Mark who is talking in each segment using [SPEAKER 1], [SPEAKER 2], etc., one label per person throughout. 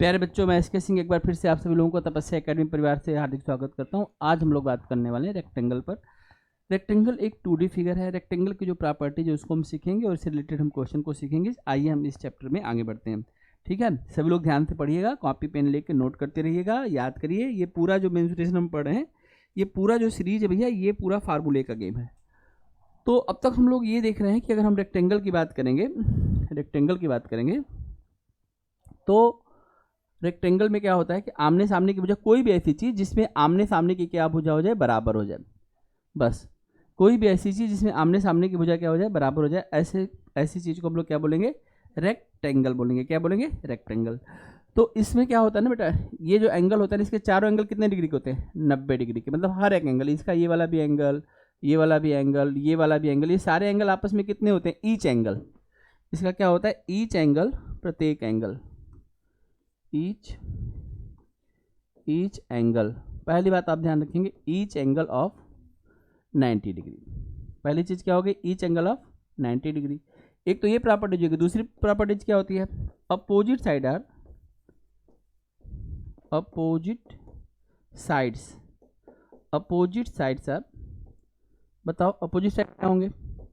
[SPEAKER 1] प्यारे बच्चों, मैं एसके सिंह एक बार फिर से आप सभी लोगों को तपस्या एकेडमी परिवार से हार्दिक स्वागत करता हूं। आज हम लोग बात करने वाले हैं रेक्टेंगल पर। रेक्टेंगल एक 2D फिगर है। रेक्टेंगल की जो प्रॉपर्टी है उसको हम सीखेंगे और इससे रिलेटेड हम क्वेश्चन को सीखेंगे। आइए हम इस चैप्टर में आगे बढ़ते हैं। ठीक है, सभी लोग ध्यान से पढ़िएगा, कॉपी पेन लेके नोट करते रहिएगा, याद करिए। ये पूरा जो मेंसुरेशन हम पढ़ रहे हैं, ये पूरा जो सीरीज है भैया, ये पूरा फार्मूले का गेम है। तो अब तक हम लोग ये देख रहे हैं कि अगर हम रेक्टेंगल की बात करेंगे तो रेक्टेंगल में क्या होता है कि आमने सामने की भुजा, कोई भी ऐसी चीज़ जिसमें आमने सामने की क्या भुजा हो जाए, बराबर हो जाए। बस कोई भी ऐसी चीज़ जिसमें आमने सामने की भुजा क्या हो जाए, बराबर हो जाए, ऐसी चीज़ को हम लोग क्या बोलेंगे, रेक्टेंगल बोलेंगे। क्या बोलेंगे, रेक्टेंगल। तो इसमें क्या होता है ना बेटा, ये जो एंगल होता है इसके चारों एंगल कितने डिग्री के होते हैं, 90 डिग्री के। मतलब हर एक एंगल, इसका ये वाला भी एंगल, ये वाला भी एंगल, ये वाला भी एंगल, ये सारे एंगल आपस में कितने होते हैं, ईच एंगल। इसका क्या होता है, ईच एंगल, प्रत्येक एंगल, ईच एंगल। पहली बात आप ध्यान रखेंगे, ईच एंगल ऑफ 90 डिग्री। पहली चीज क्या होगी, ईच एंगल ऑफ 90 डिग्री। एक तो ये प्रॉपर्टी जो है, दूसरी प्रॉपर्टी क्या होती है, opposite side are, opposite sides are, बताओ अपोजिट साइड क्या होंगे,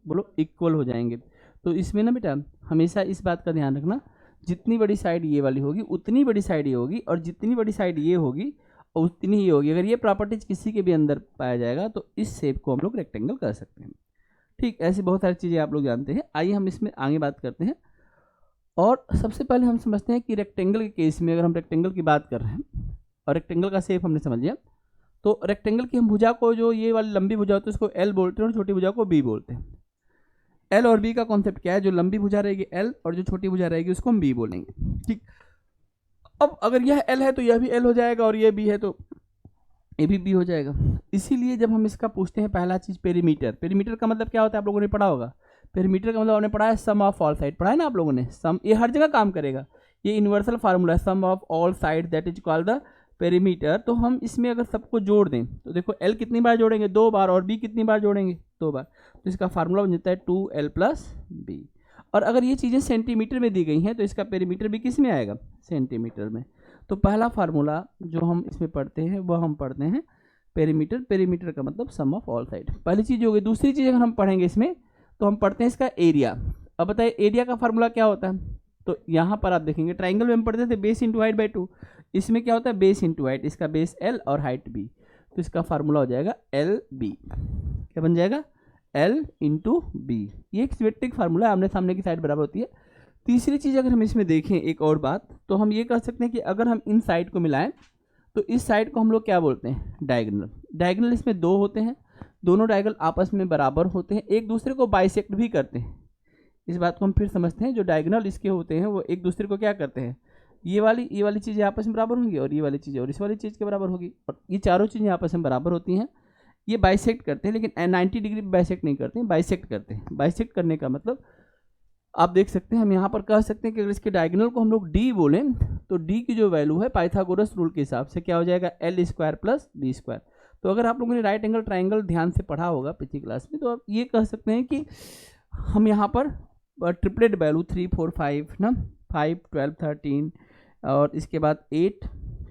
[SPEAKER 1] बोलो इक्वल हो जाएंगे। तो इसमें ना बेटा हमेशा इस बात का ध्यान रखना, जितनी बड़ी साइड ये वाली होगी उतनी बड़ी साइड ये होगी, और जितनी बड़ी साइड ये होगी और उतनी ही ये होगी। अगर ये प्रॉपर्टीज किसी के भी अंदर पाया जाएगा तो इस शेप को हम लोग रेक्टेंगल कर सकते हैं। ठीक, ऐसी बहुत सारी चीज़ें आप लोग जानते हैं। आइए हम इसमें आगे बात करते हैं। और सबसे पहले हम समझते हैं कि रेक्टेंगल के केस में, अगर हम रेक्टेंगल की बात कर रहे हैं और रेक्टेंगल का शेप हमने समझ लिया, तो रेक्टेंगल की हम भुजा को, जो ये वाली लंबी भुजा होती है उसको एल बोलते हैं और छोटी भुजा को बी बोलते हैं। एल और बी का कॉन्सेप्ट क्या है, जो लंबी भुजा रहेगी एल और जो छोटी भुजा रहेगी उसको हम बी बोलेंगे। ठीक, अब अगर यह एल है तो यह भी एल हो जाएगा, और ये बी है तो ये भी बी हो जाएगा। इसीलिए जब हम इसका पूछते हैं, पहला चीज पेरीमीटर। पेरीमीटर का मतलब क्या होता है, आप लोगों ने पढ़ा होगा। पेरीमीटर का मतलब आपने पढ़ा है, सम ऑफ ऑल साइड, पढ़ा है ना आप लोगों ने। सम, ये हर जगह काम करेगा, ये यूनिवर्सल फार्मूला है, sum of all side that is called the perimeter. तो हम इसमें अगर सबको जोड़ दें तो देखो एल कितनी बार जोड़ेंगे, 2 बार, और बी कितनी बार जोड़ेंगे, 2 बार। तो इसका फार्मूला बन जाता है 2l + b। और अगर ये चीज़ें सेंटीमीटर में दी गई हैं तो इसका पेरीमीटर भी किस में आएगा, सेंटीमीटर में। तो पहला फार्मूला जो हम इसमें पढ़ते हैं वह हम पढ़ते हैं पेरीमीटर। पेरीमीटर का मतलब सम ऑफ ऑल साइड, पहली चीज़ हो गई। दूसरी चीज़ अगर हम पढ़ेंगे इसमें तो हम पढ़ते हैं इसका एरिया। अब बताइए एरिया का फार्मूला क्या होता है। तो यहाँ पर आप देखेंगे, ट्राइंगल में हम पढ़ते थे बेस इंटू हाइट बाई 2। इसमें क्या होता है, बेस इंटू हाइट, इसका बेस l और हाइट b। तो इसका फार्मूला हो जाएगा LB। क्या बन जाएगा, L इंटू बी। ये एक सिमेट्रिक फार्मूला है, आमने सामने की साइड बराबर होती है। तीसरी चीज़ अगर हम इसमें देखें एक और बात, तो हम ये कह सकते हैं कि अगर हम इन साइड को मिलाएं तो इस साइड को हम लोग क्या बोलते हैं, डायगोनल। डायगोनल इसमें 2 होते हैं, दोनों डायगोनल आपस में बराबर होते हैं, एक दूसरे को बाइसेक्ट भी करते हैं। इस बात को हम फिर समझते हैं, जो डायगोनल इसके होते हैं वो एक दूसरे को क्या करते हैं, ये वाली चीज़ें आपस में बराबर होंगी, और ये वाली चीज़ें और इस वाली चीज़ के बराबर होगी, और ये चारों चीज़ें आपस में बराबर होती हैं। ये बाइसेक्ट करते हैं, लेकिन 90 डिग्री बाइसेक्ट नहीं करते हैं, बाइसेक्ट करते हैं। बाइसेक्ट करने का मतलब आप देख सकते हैं, हम यहाँ पर कह सकते हैं कि अगर इसके डायगोनल को हम लोग डी बोलें तो डी की जो वैल्यू है पाइथागोरस रूल के हिसाब से क्या हो जाएगा, L² + B²। तो अगर आप लोगों ने राइट एंगल ट्राइंगल ध्यान से पढ़ा होगा पिछली क्लास में, तो आप ये कह सकते हैं कि हम यहाँ पर ट्रिपलेट वैल्यू 3 4 5 ना, 5 12 13 और इसके बाद 8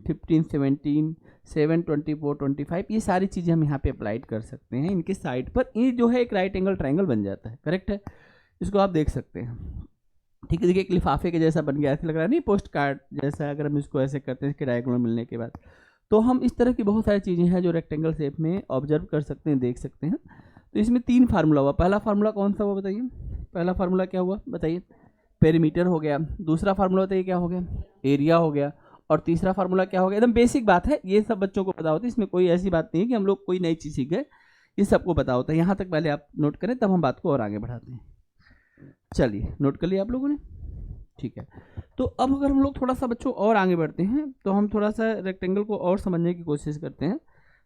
[SPEAKER 1] 15 17 7 24 25, ये सारी चीज़ें हम यहाँ पे अप्लाइड कर सकते हैं इनके साइड पर। ये जो है एक राइट एंगल ट्राइंगल बन जाता है, करेक्ट है। इसको आप देख सकते हैं। ठीक है, देखिए एक लिफाफे के जैसा बन गया, ऐसे लग रहा है नहीं, पोस्ट कार्ड जैसा। अगर हम इसको ऐसे करते हैं इसके डायगोनल मिलने के बाद, तो हम इस तरह की बहुत सारी चीज़ें हैं जो रेक्टेंगल शेप में ऑब्जर्व कर सकते हैं, देख सकते हैं। तो इसमें 3 फार्मूला हुआ। पहला फार्मूला कौन सा हुआ बताइए, पहला फार्मूला क्या हुआ बताइए, पेरीमीटर हो गया। दूसरा फार्मूला बताइए क्या हो गया, एरिया हो गया। और तीसरा फार्मूला क्या हो गया, एकदम बेसिक बात है, ये सब बच्चों को पता होता है, इसमें कोई ऐसी बात नहीं है कि हम लोग कोई नई चीज़ सीख गए, ये सबको पता होता है। यहाँ तक पहले आप नोट करें, तब हम बात को और आगे बढ़ाते हैं। चलिए, नोट कर लिया आप लोगों ने, ठीक है। तो अब अगर हम लोग थोड़ा सा बच्चों और आगे बढ़ते हैं, तो हम थोड़ा सा रेक्टेंगल को और समझने की कोशिश करते हैं।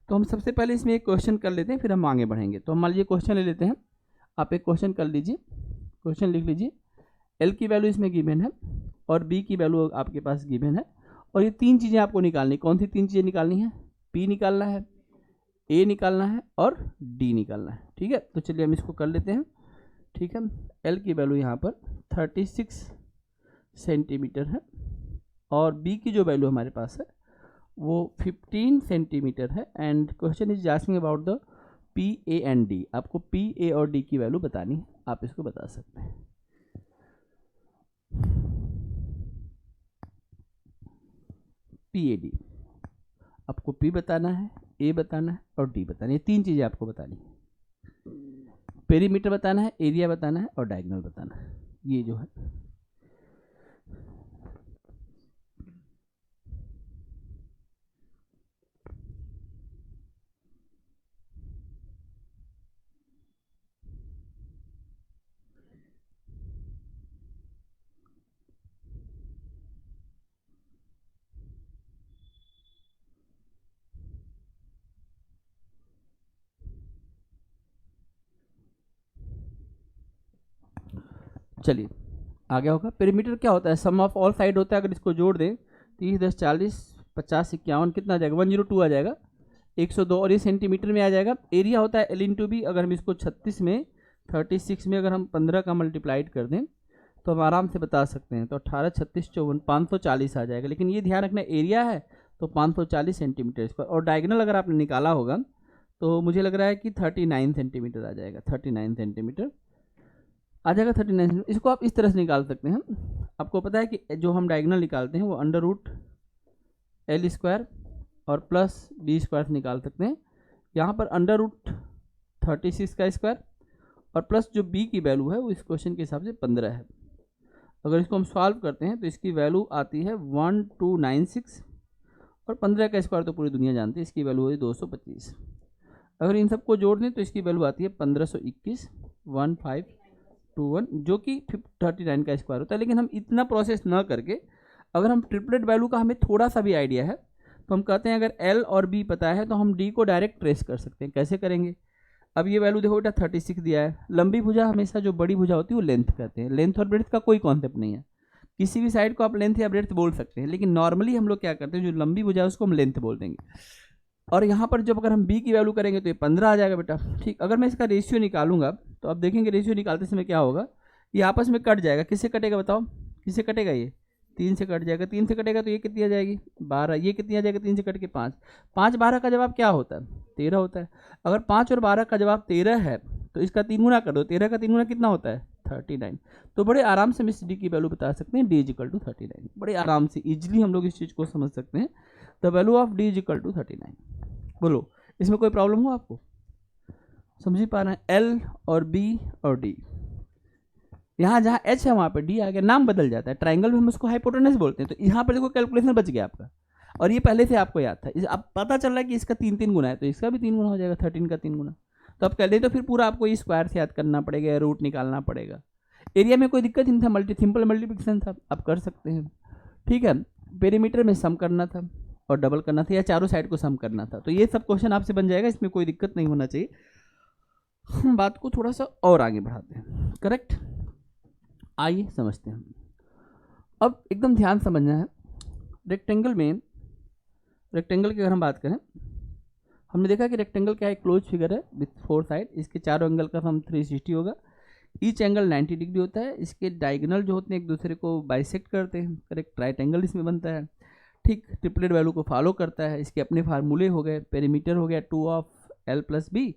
[SPEAKER 1] तो हम सबसे पहले इसमें एक क्वेश्चन कर लेते हैं, फिर हम आगे बढ़ेंगे। तो हम मान लीजिए क्वेश्चन ले लेते हैं, आप एक क्वेश्चन कर लीजिए, क्वेश्चन लिख लीजिए। एल की वैल्यू इसमें गिवन है और बी की वैल्यू आपके पास गिवन है, और ये 3 चीज़ें आपको निकालनी। कौन सी 3 चीज़ें निकालनी है, पी निकालना है, ए निकालना है और डी निकालना है। ठीक है, तो चलिए हम इसको कर लेते हैं। ठीक है, एल की वैल्यू यहाँ पर 36 सेंटीमीटर है और बी की जो वैल्यू हमारे पास है वो 15 सेंटीमीटर है। And question is asking about the P A and D. आपको पी ए और डी की वैल्यू बतानी है, आप इसको बता सकते हैं। पी ए डी, आपको पी बताना है, ए बताना है और डी बताना है। ये तीन चीज़ें आपको बतानी है, पेरीमीटर बताना है, एरिया बताना है और डायगोनल बताना है। ये जो है चलिए आगे होगा। पेरीमीटर क्या होता है? सम ऑफ ऑल साइड होता है। अगर इसको जोड़ दें 30, 10, 40, 50, 51 कितना आ जाएगा? 102 आ जाएगा, 102 और ये सेंटीमीटर में आ जाएगा। एरिया होता है एल इंटू बी। अगर हम इसको 36 में 36 में अगर हम 15 का मल्टीप्लाइड कर दें तो हम आराम से बता सकते हैं। तो 18, 36, 54, 540 आ जाएगा। लेकिन ये ध्यान रखना एरिया है तो 540 सेंटीमीटर स्क्वायर। और डायगोनल अगर आपने निकाला होगा तो मुझे लग रहा है कि 39 सेंटीमीटर आ जाएगा, 39 सेंटीमीटर आ जाएगा, 39 सेंटीमीटर। इसको आप इस तरह से निकाल सकते हैं। आपको पता है कि जो हम डायगोनल निकालते हैं वो अंडर रूट एल स्क्वायर और प्लस बी स्क्वायर से निकाल सकते हैं। यहाँ पर अंडर रूट 36 का स्क्वायर और प्लस जो बी की वैल्यू है वो इस क्वेश्चन के हिसाब से 15 है। अगर इसको हम सॉल्व करते हैं तो इसकी वैल्यू आती है 1296 और 15 का स्क्वायर तो पूरी दुनिया जानती है, इसकी वैल्यू है 225। अगर इन सबको जोड़ दें तो इसकी वैल्यू आती है 1521, 1521, जो कि 39 का स्क्वायर होता है। लेकिन हम इतना प्रोसेस ना करके अगर हम ट्रिपलेट वैल्यू का हमें थोड़ा सा भी आइडिया है तो हम कहते हैं अगर एल और बी पता है तो हम डी को डायरेक्ट ट्रेस कर सकते हैं। कैसे करेंगे? अब ये वैल्यू देखो बेटा 36 दिया है। लंबी भुजा हमेशा जो बड़ी भुजा होती है वो लेंथ कहते हैं। लेंथ और ब्रेड्थ का कोई कॉन्सेप्ट नहीं है, किसी भी साइड को आप लेंथ या ब्रेड्थ बोल सकते हैं। लेकिन नॉर्मली हम लोग क्या करते हैं, जो लंबी भुजा है उसको हम लेंथ बोल देंगे। और यहाँ पर जब अगर हम बी की वैल्यू करेंगे तो ये 15 आ जाएगा बेटा। ठीक, अगर मैं इसका रेशियो निकालूंगा तो आप देखेंगे रेशियो निकालते समय क्या होगा, ये आपस में कट जाएगा। किससे कटेगा बताओ? किससे कटेगा? ये 3 से कट जाएगा। 3 से कटेगा तो ये कितनी आ जाएगी? 12। ये कितनी आ जाएगा? 3 से कट के 5। 5 12 का जवाब क्या होता है? 13 होता है। अगर 5 और 12 का जवाब 13 है तो इसका 3 गुना कर दो। 13 का 3 गुना कितना होता है? 39। तो बड़े आराम से हम इस डी की वैल्यू बता सकते हैं, डी इज इक्वल टू 39। बड़े आराम से इजिली हम लोग इस चीज़ को समझ सकते हैं। The value of D is equal to 39। बोलो इसमें कोई प्रॉब्लम हो आपको? समझ ही पा रहे हैं? एल और बी और डी, यहाँ जहाँ एच है वहाँ पे डी आ गया, नाम बदल जाता है। ट्राइंगल में हम उसको हाइपोटेनस बोलते हैं। तो यहाँ पर देखो कैलकुलेशन बच गया आपका, और ये पहले से आपको याद था। अब पता चल रहा है कि इसका 3 गुना है तो इसका भी 3 गुना हो जाएगा, 13 का 3 गुना। तो अब कर ले तो फिर पूरा आपको ये स्क्वायर से याद करना पड़ेगा, रूट निकालना पड़ेगा। एरिया में कोई दिक्कत नहीं था, सिंपल मल्टीप्लिकेशन था, आप कर सकते हैं। ठीक है, पेरीमीटर में सम करना था और डबल करना था या चारों साइड को सम करना था। तो ये सब क्वेश्चन आपसे बन जाएगा, इसमें कोई दिक्कत नहीं होना चाहिए। हम बात को थोड़ा सा और आगे बढ़ाते हैं। करेक्ट, आइए समझते हैं। अब एकदम ध्यान समझना है। रेक्टेंगल में, रेक्टेंगल की अगर हम बात करें, हमने देखा कि रेक्टेंगल क्या है? क्लोज फिगर है विथ 4 साइड। इसके चारों एंगल का सम 360 होगा। ईच एंगल 90 डिग्री होता है। इसके डायगोनल जो होते हैं एक दूसरे को बाइसेक्ट करते हैं। करेक्ट, राइट एंगल इसमें बनता है। ठीक, ट्रिपलेट वैल्यू को फॉलो करता है। इसके अपने फार्मूले हो गए, पेरीमीटर हो गया 2 of L plus B,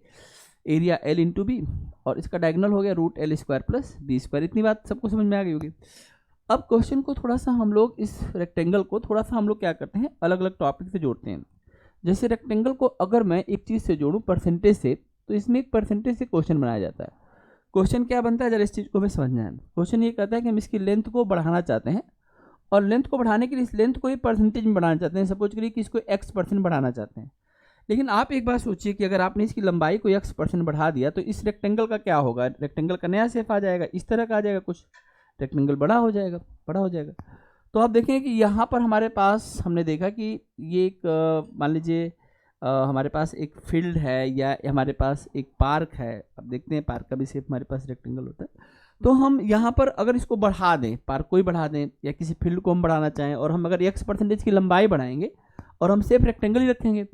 [SPEAKER 1] area L into B, और इसका डायगोनल हो गया root L square plus B square. इतनी बात सबको समझ में आ गई होगी। अब क्वेश्चन को थोड़ा सा हम लोग, इस रेक्टेंगल को थोड़ा सा हम लोग क्या करते हैं, अलग अलग टॉपिक से जोड़ते हैं। जैसे रेक्टेंगल को अगर मैं एक चीज़ से जोड़ूं परसेंटेज से, तो इसमें एक परसेंटेज से क्वेश्चन बनाया जाता है। क्वेश्चन क्या बनता है, जरा इस चीज़ को हमें समझना है। क्वेश्चन ये कहता है कि हम इसकी लेंथ को बढ़ाना चाहते हैं, और लेंथ को बढ़ाने के लिए इस लेंथ को एक परसेंटेज में बढ़ाना चाहते हैं। सपोज करिए कि इसको x% बढ़ाना चाहते हैं। लेकिन आप एक बात सोचिए कि अगर आपने इसकी लंबाई को x% बढ़ा दिया तो इस रेक्टेंगल का क्या होगा? रेक्टेंगल का नया शेप आ जाएगा, इस तरह का आ जाएगा कुछ, रेक्टेंगल बड़ा हो जाएगा, बड़ा हो जाएगा। तो आप देखें कि यहाँ पर हमारे पास हमने देखा कि ये एक मान लीजिए हमारे पास एक फील्ड है या हमारे पास एक पार्क है। अब देखते हैं पार्क का भी शेप हमारे पास रेक्टेंगल होता है। तो हम यहाँ पर अगर इसको बढ़ा दें, पार्क को ही बढ़ा दें या किसी फील्ड को हम बढ़ाना चाहें, और हम अगर x% की लंबाई बढ़ाएंगे और हम शेप रेक्टेंगल ही रखेंगे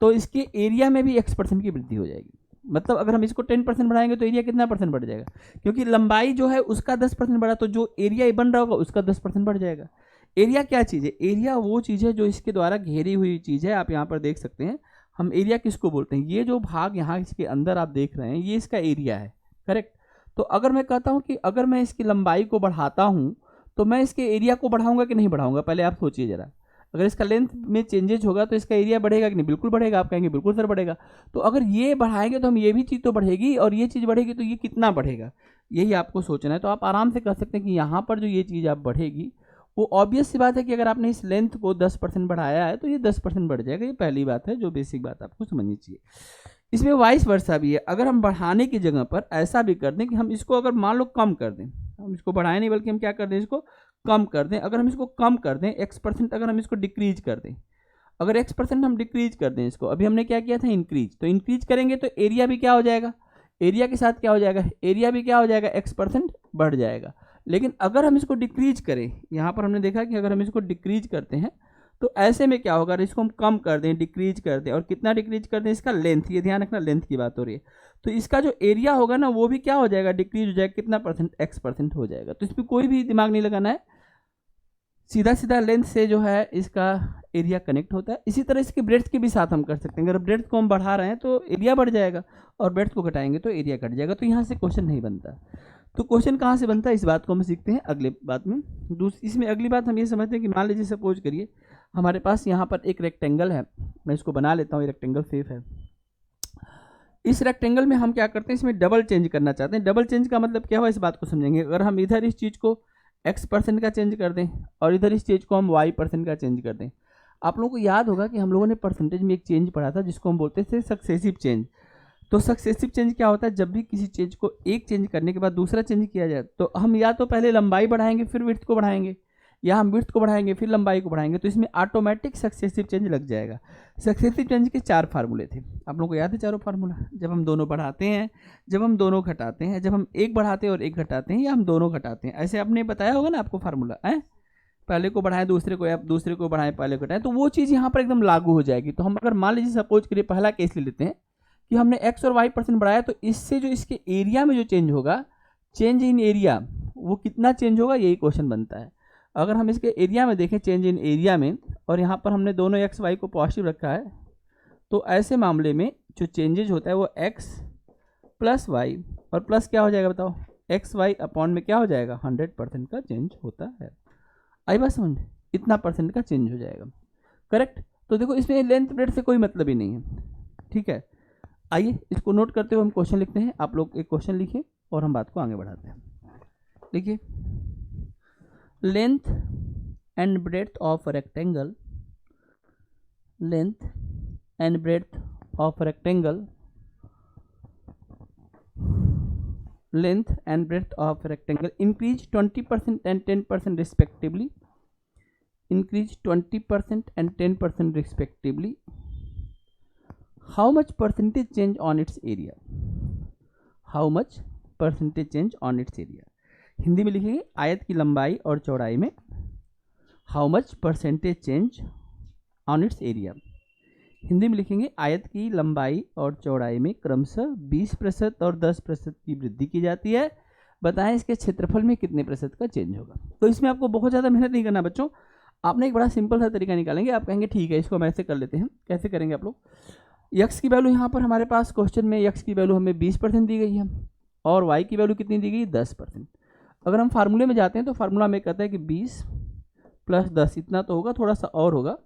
[SPEAKER 1] तो इसके एरिया में भी x% की वृद्धि हो जाएगी। मतलब अगर हम इसको 10% बढ़ाएंगे तो एरिया कितना % बढ़ जाएगा? क्योंकि लंबाई जो है उसका 10% बढ़ा तो जो एरिया बन रहा होगा उसका 10% बढ़ जाएगा। एरिया क्या चीज़ है? एरिया वो चीज़ है जो इसके द्वारा घेरी हुई चीज़ है। आप यहाँ पर देख सकते हैं, हम एरिया किसको बोलते हैं? ये जो भाग यहाँ इसके अंदर आप देख रहे हैं, ये इसका एरिया है, करेक्ट। तो अगर मैं कहता हूँ कि अगर मैं इसकी लंबाई को बढ़ाता हूँ तो मैं इसके एरिया को बढ़ाऊंगा कि नहीं बढ़ाऊंगा? पहले आप सोचिए ज़रा। अगर इसका लेंथ में चेंजेज होगा तो इसका एरिया बढ़ेगा कि नहीं? बिल्कुल बढ़ेगा। आप कहेंगे बिल्कुल सर बढ़ेगा। तो अगर ये बढ़ाएंगे तो हम ये भी चीज़ तो बढ़ेगी, और ये चीज़ बढ़ेगी तो ये कितना बढ़ेगा, यही आपको सोचना है। तो आप आराम से कह सकते हैं कि यहाँ पर जो ये चीज़ आप बढ़ेगी, वो ऑब्वियस सी बात है कि अगर आपने इस लेंथ को 10% बढ़ाया है तो ये 10% बढ़ जाएगा। ये पहली बात है जो बेसिक बात आपको समझनी चाहिए। इसमें वाइस वर्सा भी है। अगर हम बढ़ाने की जगह पर ऐसा भी कर दें कि हम इसको अगर मान लो कम कर दें, हम इसको बढ़ाएं नहीं बल्कि हम क्या कर दें, इसको कम कर दें। अगर हम इसको कम कर दें x%, अगर हम इसको डिक्रीज कर दें, अगर x% हम डिक्रीज कर दें इसको, अभी हमने क्या किया था? इंक्रीज। तो इंक्रीज करेंगे तो एरिया भी क्या हो जाएगा? एरिया के साथ क्या हो जाएगा? एरिया भी क्या हो जाएगा? x% बढ़ जाएगा। लेकिन अगर हम इसको डिक्रीज करें, यहाँ पर हमने देखा कि अगर हम इसको डिक्रीज करते हैं तो ऐसे में क्या होगा? इसको हम कम कर दें, डिक्रीज कर दें, और कितना डिक्रीज कर दें? इसका लेंथ, ये ध्यान रखना लेंथ की बात हो रही है। तो इसका जो एरिया होगा ना वो भी क्या हो जाएगा? डिक्रीज हो जाएगा। कितना परसेंट? x% हो जाएगा। तो इसमें कोई भी दिमाग नहीं लगाना है, सीधा सीधा लेंथ से जो है इसका एरिया कनेक्ट होता है। इसी तरह इसके ब्रेड्थ के भी साथ हम कर सकते हैं। अगर ब्रेड्थ को हम बढ़ा रहे हैं तो एरिया बढ़ जाएगा, और ब्रेड्थ को घटाएंगे तो एरिया घट जाएगा। तो यहाँ से क्वेश्चन नहीं बनता। तो क्वेश्चन कहाँ से बनता है, इस बात को हम सीखते हैं अगले बात में। इसमें अगली बात हम ये समझते हैं कि मान लीजिए सपोज करिए हमारे पास यहाँ पर एक रेक्टेंगल है। मैं इसको बना लेता हूँ, ये रेक्टेंगल शेप है। इस रेक्टेंगल में हम क्या करते हैं, इसमें डबल चेंज करना चाहते हैं। डबल चेंज का मतलब क्या हुआ, इस बात को समझेंगे। अगर हम इधर इस चीज़ को x% का चेंज कर दें और इधर इस चीज़ को हम y% का चेंज कर दें। आप लोगों को याद होगा कि हम लोगों ने परसेंटेज में एक चेंज पढ़ा था जिसको हम बोलते थे सक्सेसिव चेंज। तो सक्सेसिव चेंज क्या होता है? जब भी किसी चीज़ को एक चेंज करने के बाद दूसरा चेंज किया जाए तो हम या तो पहले लंबाई बढ़ाएंगे फिर विड्थ को बढ़ाएंगे, या हम विड्थ को बढ़ाएंगे फिर लंबाई को बढ़ाएंगे। तो इसमें ऑटोमेटिक सक्सेसिव चेंज लग जाएगा। सक्सेसिव चेंज के 4 फार्मूले थे, आप लोगों को याद है चारों फार्मूला? जब हम दोनों बढ़ाते हैं, जब हम दोनों घटाते हैं, जब हम एक बढ़ाते हैं और एक घटाते हैं, या हम दोनों घटाते हैं। ऐसे आपने बताया होगा ना आपको फार्मूला है, पहले को बढ़ाएं दूसरे को, या दूसरे को बढ़ाएं पहले को घटाएं। तो वो चीज़ यहाँ पर एकदम लागू हो जाएगी। तो हम अगर मान लीजिए सपोज करिए पहला केस ले लेते हैं कि हमने x और y% बढ़ाया, तो इससे जो इसके एरिया में जो चेंज होगा, चेंज इन एरिया, वो कितना चेंज होगा, यही क्वेश्चन बनता है। अगर हम इसके एरिया में देखें, चेंज इन एरिया में, और यहाँ पर हमने दोनों x y को पॉजिटिव रखा है, तो ऐसे मामले में जो चेंजेज होता है वो x प्लस y, और प्लस क्या हो जाएगा बताओ, एक्स वाई अपॉन में क्या हो जाएगा? 100% का चेंज होता है। आई बात समझ? इतना परसेंट का चेंज हो जाएगा, करेक्ट। तो देखो इसमें लेंथ ब्रेड्थ से कोई मतलब ही नहीं है, ठीक है। आइए इसको नोट करते हुए हम क्वेश्चन लिखते हैं। आप लोग एक क्वेश्चन लिखिए और हम बात को आगे बढ़ाते हैं। देखिए, length and breadth of rectangle, length and breadth of rectangle, length and breadth of rectangle increase 20% and 10% respectively, increase 20% and 10% respectively. How much percentage change on its area? How much percentage change on its area? Hindi में लिखेंगे आयत की लंबाई और चौड़ाई में how much percentage change on its area। Hindi में लिखेंगे आयत की लंबाई और चौड़ाई में क्रमशः 20% और 10% की वृद्धि की जाती है। बताएं इसके क्षेत्रफल में कितने प्रतिशत का चेंज होगा। तो इसमें आपको बहुत ज़्यादा मेहनत नहीं करना बच्चों, आपने एक बड़ा सिंपल सा तरीका निकालेंगे। आप कहेंगे ठीक है इसको हम ऐसे कर लेते हैं। कैसे करेंगे आप लोग? यक्स की वैल्यू यहाँ पर हमारे पास क्वेश्चन में यक्स की वैल्यू हमें 20% दी गई है, और वाई की वैल्यू कितनी दी गई? 10%। अगर हम फार्मूले में जाते हैं तो फार्मूला में कहता है कि 20 + 10 इतना तो होगा, थोड़ा सा और होगा,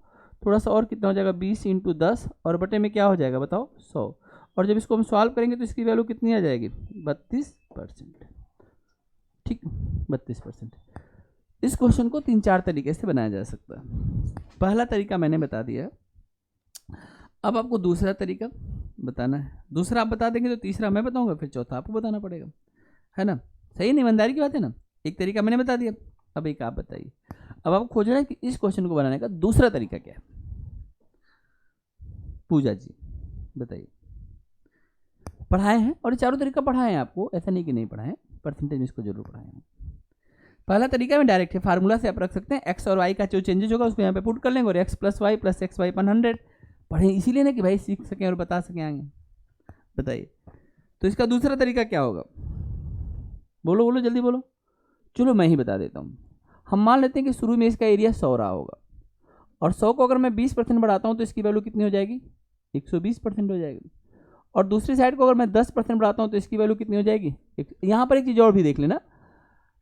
[SPEAKER 1] थोड़ा सा और कितना हो जाएगा? 20 × 10 और बटे में क्या हो जाएगा बताओ? 100। और जब इसको हम सॉल्व करेंगे तो इसकी वैल्यू कितनी आ जाएगी? 32%। ठीक, 32%। इस क्वेश्चन को 3-4 तरीके से बनाया जा सकता है। पहला तरीका मैंने बता दिया, अब आपको दूसरा तरीका बताना है। दूसरा आप बता देंगे तो तीसरा मैं बताऊंगा, फिर चौथा आपको बताना पड़ेगा, है ना? सही नहीं, ईमानदारी की बात है ना। एक तरीका मैंने बता दिया, अब एक आप बताइए। अब आपको खोजना है कि इस क्वेश्चन को बनाने का दूसरा तरीका क्या है। पूजा जी बताइए। पढ़ाए हैं, और ये चारों तरीका पढ़ाए हैं आपको, ऐसा नहीं कि नहीं पढ़ाए हैं, परसेंटेज में इसको जरूर पढ़ाए हैं। पहला तरीका में डायरेक्ट है, फार्मूला से आप रख सकते हैं। एक्स और वाई का जो चेंजेज होगा उसको यहाँ पे पुट कर लेंगे, और x + y + xy / 100 पढ़ें इसीलिए ना कि भाई सीख सकें और बता सकें आगे। बताइए तो इसका दूसरा तरीका क्या होगा? बोलो बोलो जल्दी बोलो। चलो मैं ही बता देता हूँ। हम मान लेते हैं कि शुरू में इसका एरिया 100 रहा होगा, और 100 को अगर मैं 20% बढ़ाता हूँ तो इसकी वैल्यू कितनी हो जाएगी, 120% हो जाएगी। और दूसरी साइड को अगर मैं 10% बढ़ाता हूँ तो इसकी वैल्यू कितनी हो जाएगी। यहाँ पर एक चीज़ और भी देख लेना,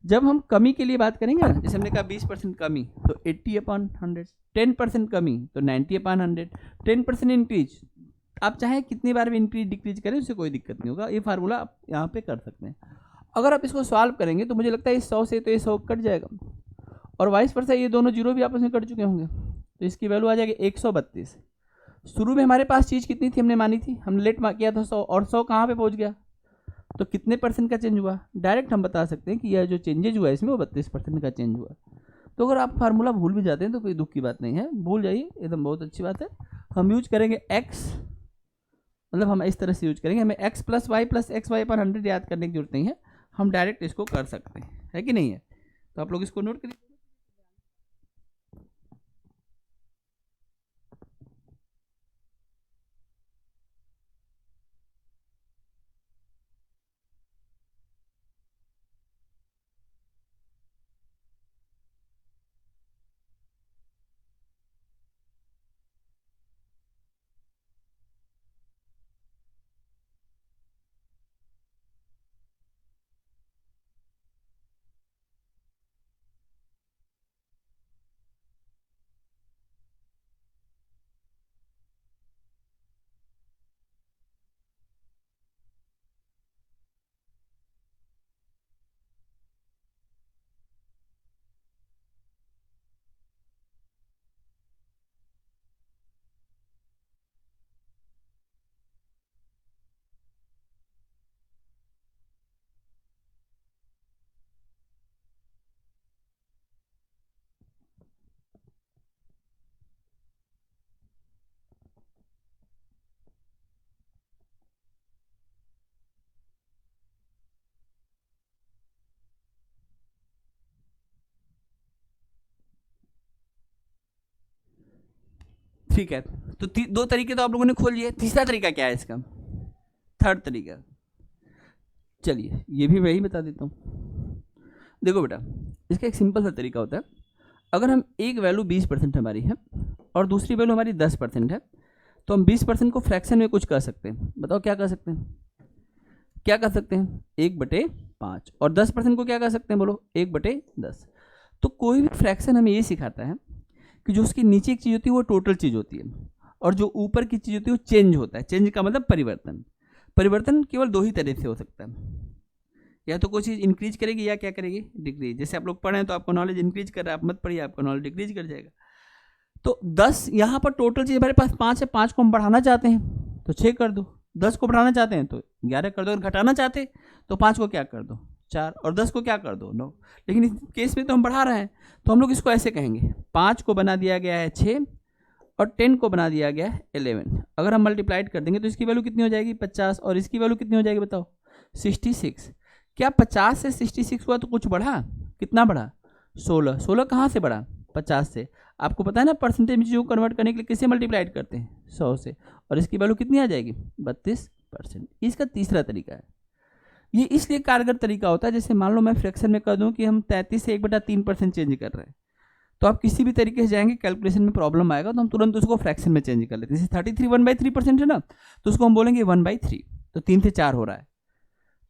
[SPEAKER 1] जब हम कमी के लिए बात करेंगे ना, जैसे हमने कहा 20% कमी तो 80/100, 10% कमी तो 90/100, 10% इंक्रीज आप चाहे कितनी बार भी इंक्रीज डिक्रीज करें उससे कोई दिक्कत नहीं होगा। ये फार्मूला आप यहाँ पे कर सकते हैं। अगर आप इसको सॉल्व करेंगे तो मुझे लगता है इस 100 से तो ये 100 कट जाएगा, और वाइस वर्सा ये दोनों जीरो भी आपस में कट चुके होंगे, तो इसकी वैल्यू आ जाएगी 132। शुरू में हमारे पास चीज़ कितनी थी, हमने मानी थी, हमने लेट किया था 100, और 100 कहाँ पे पहुँच गया, तो कितने परसेंट का चेंज हुआ। डायरेक्ट हम बता सकते हैं कि यह जो चेंजेज हुआ इसमें वो 32% का चेंज हुआ। तो अगर आप फार्मूला भूल भी जाते हैं तो कोई दुख की बात नहीं है, भूल जाइए, एकदम बहुत अच्छी बात है। हम यूज करेंगे x, मतलब हम इस तरह से यूज करेंगे, हमें x + y + xy/100 याद करने की जरूरत नहीं है, हम डायरेक्ट इसको कर सकते हैं, है कि नहीं है। तो आप लोग इसको नोट करिए। ठीक है, तो दो तरीके तो आप लोगों ने खोल लिए, तीसरा तरीका क्या है इसका, थर्ड तरीका। चलिए ये भी मैं ही बता देता हूँ। देखो बेटा, इसका एक सिंपल सा तरीका होता है, अगर हम एक वैल्यू 20% हमारी है और दूसरी वैल्यू हमारी 10% है, तो हम 20% को फ्रैक्शन में कुछ कर सकते हैं। बताओ क्या कर सकते हैं, क्या कर सकते हैं, 1/5, और 10% को क्या कर सकते हैं, बोलो 1/10। तो कोई भी फ्रैक्शन हमें ये सिखाता है कि जो उसकी नीचे एक चीज़ होती है वो टोटल चीज़ होती है, और जो ऊपर की चीज़ होती है वो चेंज होता है। चेंज का मतलब परिवर्तन। परिवर्तन केवल दो ही तरह से हो सकता है, या तो कोई चीज़ इंक्रीज करेगी या क्या करेगी, डिक्रीज। जैसे आप लोग पढ़े हैं तो आपको नॉलेज इंक्रीज कर रहा है, आप मत पढ़िए, आपका नॉलेज डिक्रीज कर जाएगा। तो 10 यहाँ पर टोटल चीज़ हमारे पास 5 है, 5 को हम बढ़ाना चाहते हैं तो 6 कर दो, 10 को बढ़ाना चाहते हैं तो 11 कर दो, और घटाना चाहते तो 5 को क्या कर दो 4, और 10 को क्या कर दो 9। लेकिन इस केस में तो हम बढ़ा रहे हैं, तो हम लोग इसको ऐसे कहेंगे, 5 को बना दिया गया है 6 और 10 को बना दिया गया है 11। अगर हम मल्टीप्लाइड कर देंगे तो इसकी वैल्यू कितनी हो जाएगी 50, और इसकी वैल्यू कितनी हो जाएगी बताओ 66। क्या 50 से 66 हुआ तो कुछ बढ़ा, कितना बढ़ा 16। 16 कहाँ से बढ़ा 50 से। आपको पता है ना परसेंटेज में चीज़ों को कन्वर्ट करने के लिए किससे मल्टीप्लाइड करते हैं 100 से, और इसकी वैल्यू कितनी आ जाएगी 32%। इसका तीसरा तरीका है, ये इसलिए कारगर तरीका होता है, जैसे मान लो मैं फ्रैक्शन में कर दूं कि हम 33 से 1/3% चेंज कर रहे हैं, तो आप किसी भी तरीके से जाएंगे कैलकुलेशन में प्रॉब्लम आएगा तो हम तुरंत उसको फ्रैक्शन में चेंज कर लेते हैं। जैसे 33 1/3% है ना, तो उसको हम बोलेंगे 1/3, तो 3 से 4 हो रहा है।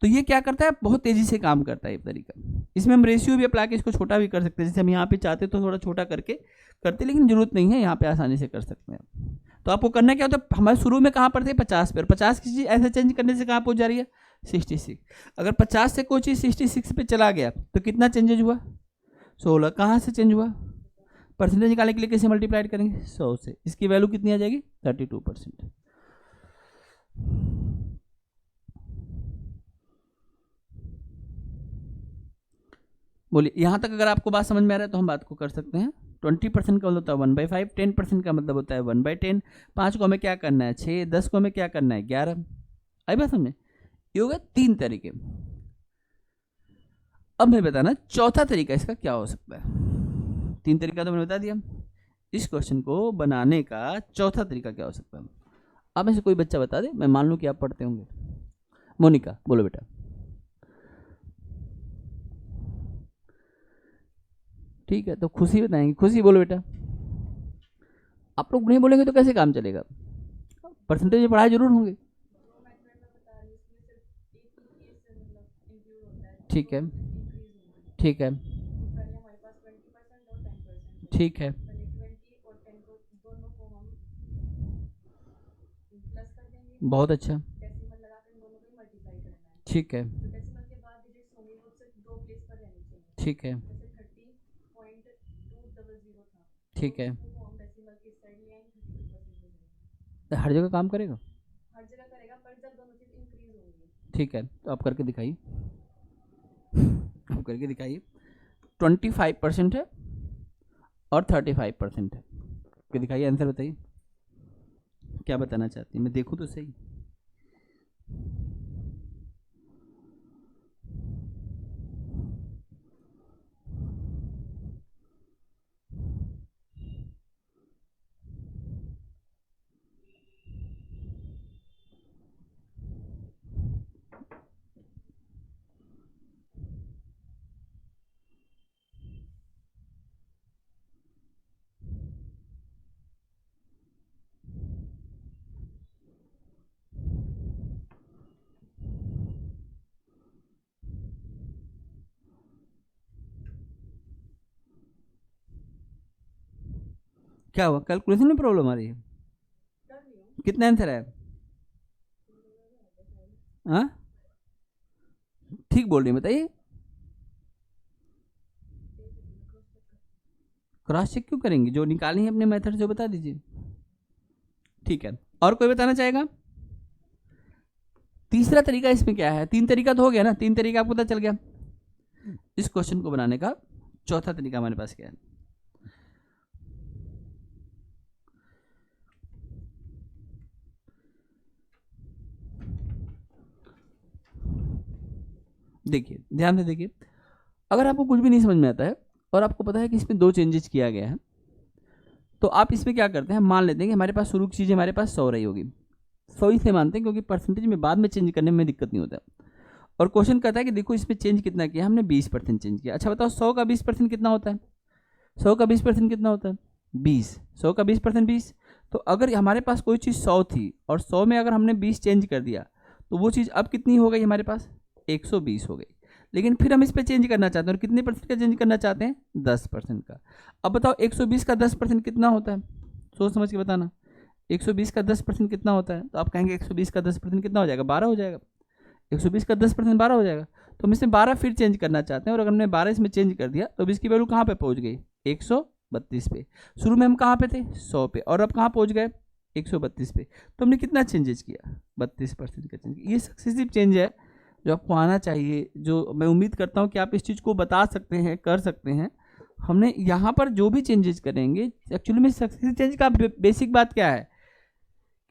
[SPEAKER 1] तो ये क्या करता है, बहुत तेजी से काम करता है ये तरीका। इसमें हम रेशियो भी अप्लाई के इसको छोटा भी कर सकते हैं, जैसे हम यहाँ पे चाहते तो थोड़ा छोटा करके करते, लेकिन जरूरत नहीं है, यहाँ पे आसानी से कर सकते हैं। तो आपको करना क्या होता है, हमारे शुरू में कहाँ पर थे 50 पे, और 50 की चीज़ ऐसे चेंज करने से कहाँ पहुँच जा रही है 66। अगर 50 से कोई चीज़ 66 पे चला गया तो कितना चेंजेज हुआ 16। कहाँ से चेंज हुआ, परसेंटेज निकालने के लिए कैसे मल्टीप्लाइड करेंगे 100 से। इसकी वैल्यू कितनी आ जाएगी 32%। बोलिए यहाँ तक अगर आपको बात समझ में आ रहा है तो हम बात को कर सकते हैं। 20% का मतलब होता है 1/5, 10% का मतलब होता है 1/10, 5 को हमें क्या करना है 6, 10 को हमें क्या करना है 11। आई बात समझे, ये हो गया 3 तरीके। अब मैं बताना चौथा तरीका इसका क्या हो सकता है। 3 तरीका तो मैंने बता दिया, इस क्वेश्चन को बनाने का चौथा तरीका क्या हो सकता है। आप में से कोई बच्चा बता दे, मैं मान लूँ कि आप पढ़ते होंगे। मोनिका बोलो बेटा। ठीक है, तो खुशी बताएंगे। खुशी बोलो बेटा। आप लोग नहीं बोलेंगे तो कैसे काम चलेगा? परसेंटेज में पढ़ाए जरूर होंगे। ठीक है, ठीक है, ठीक है, बहुत अच्छा, ठीक है, ठीक है, ठीक है, तो हर जगह काम करेगा। ठीक है, तो आप करके दिखाइए, आप करके दिखाइए। 25% है और 35% है, करके दिखाइए, आंसर बताइए क्या बताना चाहती है, मैं देखूँ तो सही। क्या हुआ, कैलकुलेशन में प्रॉब्लम आ रही है? कितना आंसर है? हाँ, ठीक बोल रही है, बताइए। क्रॉस चेक क्यों करेंगे? जो निकाली है अपने मेथड से बता दीजिए। ठीक है, और कोई बताना चाहेगा? तीसरा तरीका इसमें क्या है? तीन तरीका तो हो गया ना, तीन तरीका आपको पता चल गया। इस क्वेश्चन को बनाने का चौथा तरीका हमारे पास क्या है? देखिए, ध्यान से देखिए, अगर आपको कुछ भी नहीं समझ में आता है और आपको पता है कि इसमें दो चेंजेस किया गया है, तो आप इसमें क्या करते हैं, मान लेते हैं कि हमारे पास शुरू की चीज़ हमारे पास 100 रही होगी। 100 इसलिए मानते हैं क्योंकि परसेंटेज में बाद में चेंज करने में दिक्कत नहीं होता। और क्वेश्चन कहता है कि देखो इसमें चेंज कितना किया हमने, 20% चेंज किया। अच्छा बताओ, 100 का 20% कितना होता है? 100 का 20% कितना होता है? 20। 100 का 20% 20। तो अगर हमारे पास कोई चीज़ 100 थी और 100 में अगर हमने 20 चेंज कर दिया, तो वो चीज़ अब कितनी हो गई हमारे पास? 120 हो गई। लेकिन फिर हम इस पर चेंज करना चाहते हैं, और कितने परसेंट का चेंज करना चाहते हैं? 10% का। अब बताओ 120 का 10% कितना होता है? सोच समझ के बताना। 120 का 10% कितना होता है? तो आप कहेंगे 120 का 10% कितना हो जाएगा? 12 हो जाएगा। 120 का 10% 12 हो जाएगा। तो हम इसमें 12 फिर चेंज करना चाहते हैं, और अगर हमने 12 इसमें चेंज कर दिया तो अब इसकी वैल्यू कहाँ पे पहुँच गई? 132 पे। शुरू में हम कहाँ पे थे? 100 पे, और अब कहाँ पहुँच गए? 132 पे। तो हमने कितना चेंजेस किया? 32% का चेंज। ये सक्सेसिव चेंज है जो आपको आना चाहिए, जो मैं उम्मीद करता हूँ कि आप इस चीज़ को बता सकते हैं, कर सकते हैं। हमने यहाँ पर जो भी चेंजेस करेंगे, एक्चुअली में सक्सेसिव चेंज का बेसिक बात क्या है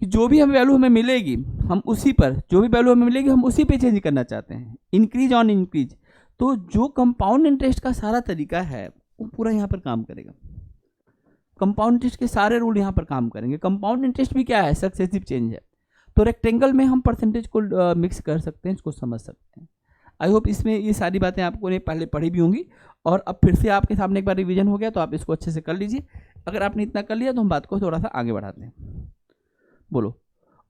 [SPEAKER 1] कि जो भी हमें वैल्यू हमें मिलेगी, हम उसी पर, जो भी वैल्यू हमें मिलेगी हम उसी पे चेंज करना चाहते हैं, इंक्रीज ऑन इंक्रीज। तो जो कंपाउंड इंटरेस्ट का सारा तरीका है वो पूरा यहाँ पर काम करेगा। कंपाउंड इंटरेस्ट के सारे रूल यहाँ पर काम करेंगे। कंपाउंड इंटरेस्ट भी क्या है? सक्सेसिव चेंज है। तो रेक्टेंगल में हम परसेंटेज को मिक्स कर सकते हैं, इसको समझ सकते हैं। आई होप इसमें ये सारी बातें आपको ने पहले पढ़ी भी होंगी, और अब फिर से आपके सामने एक बार रिवीजन हो गया, तो आप इसको अच्छे से कर लीजिए। अगर आपने इतना कर लिया तो हम बात को थोड़ा सा आगे बढ़ाते हैं। बोलो।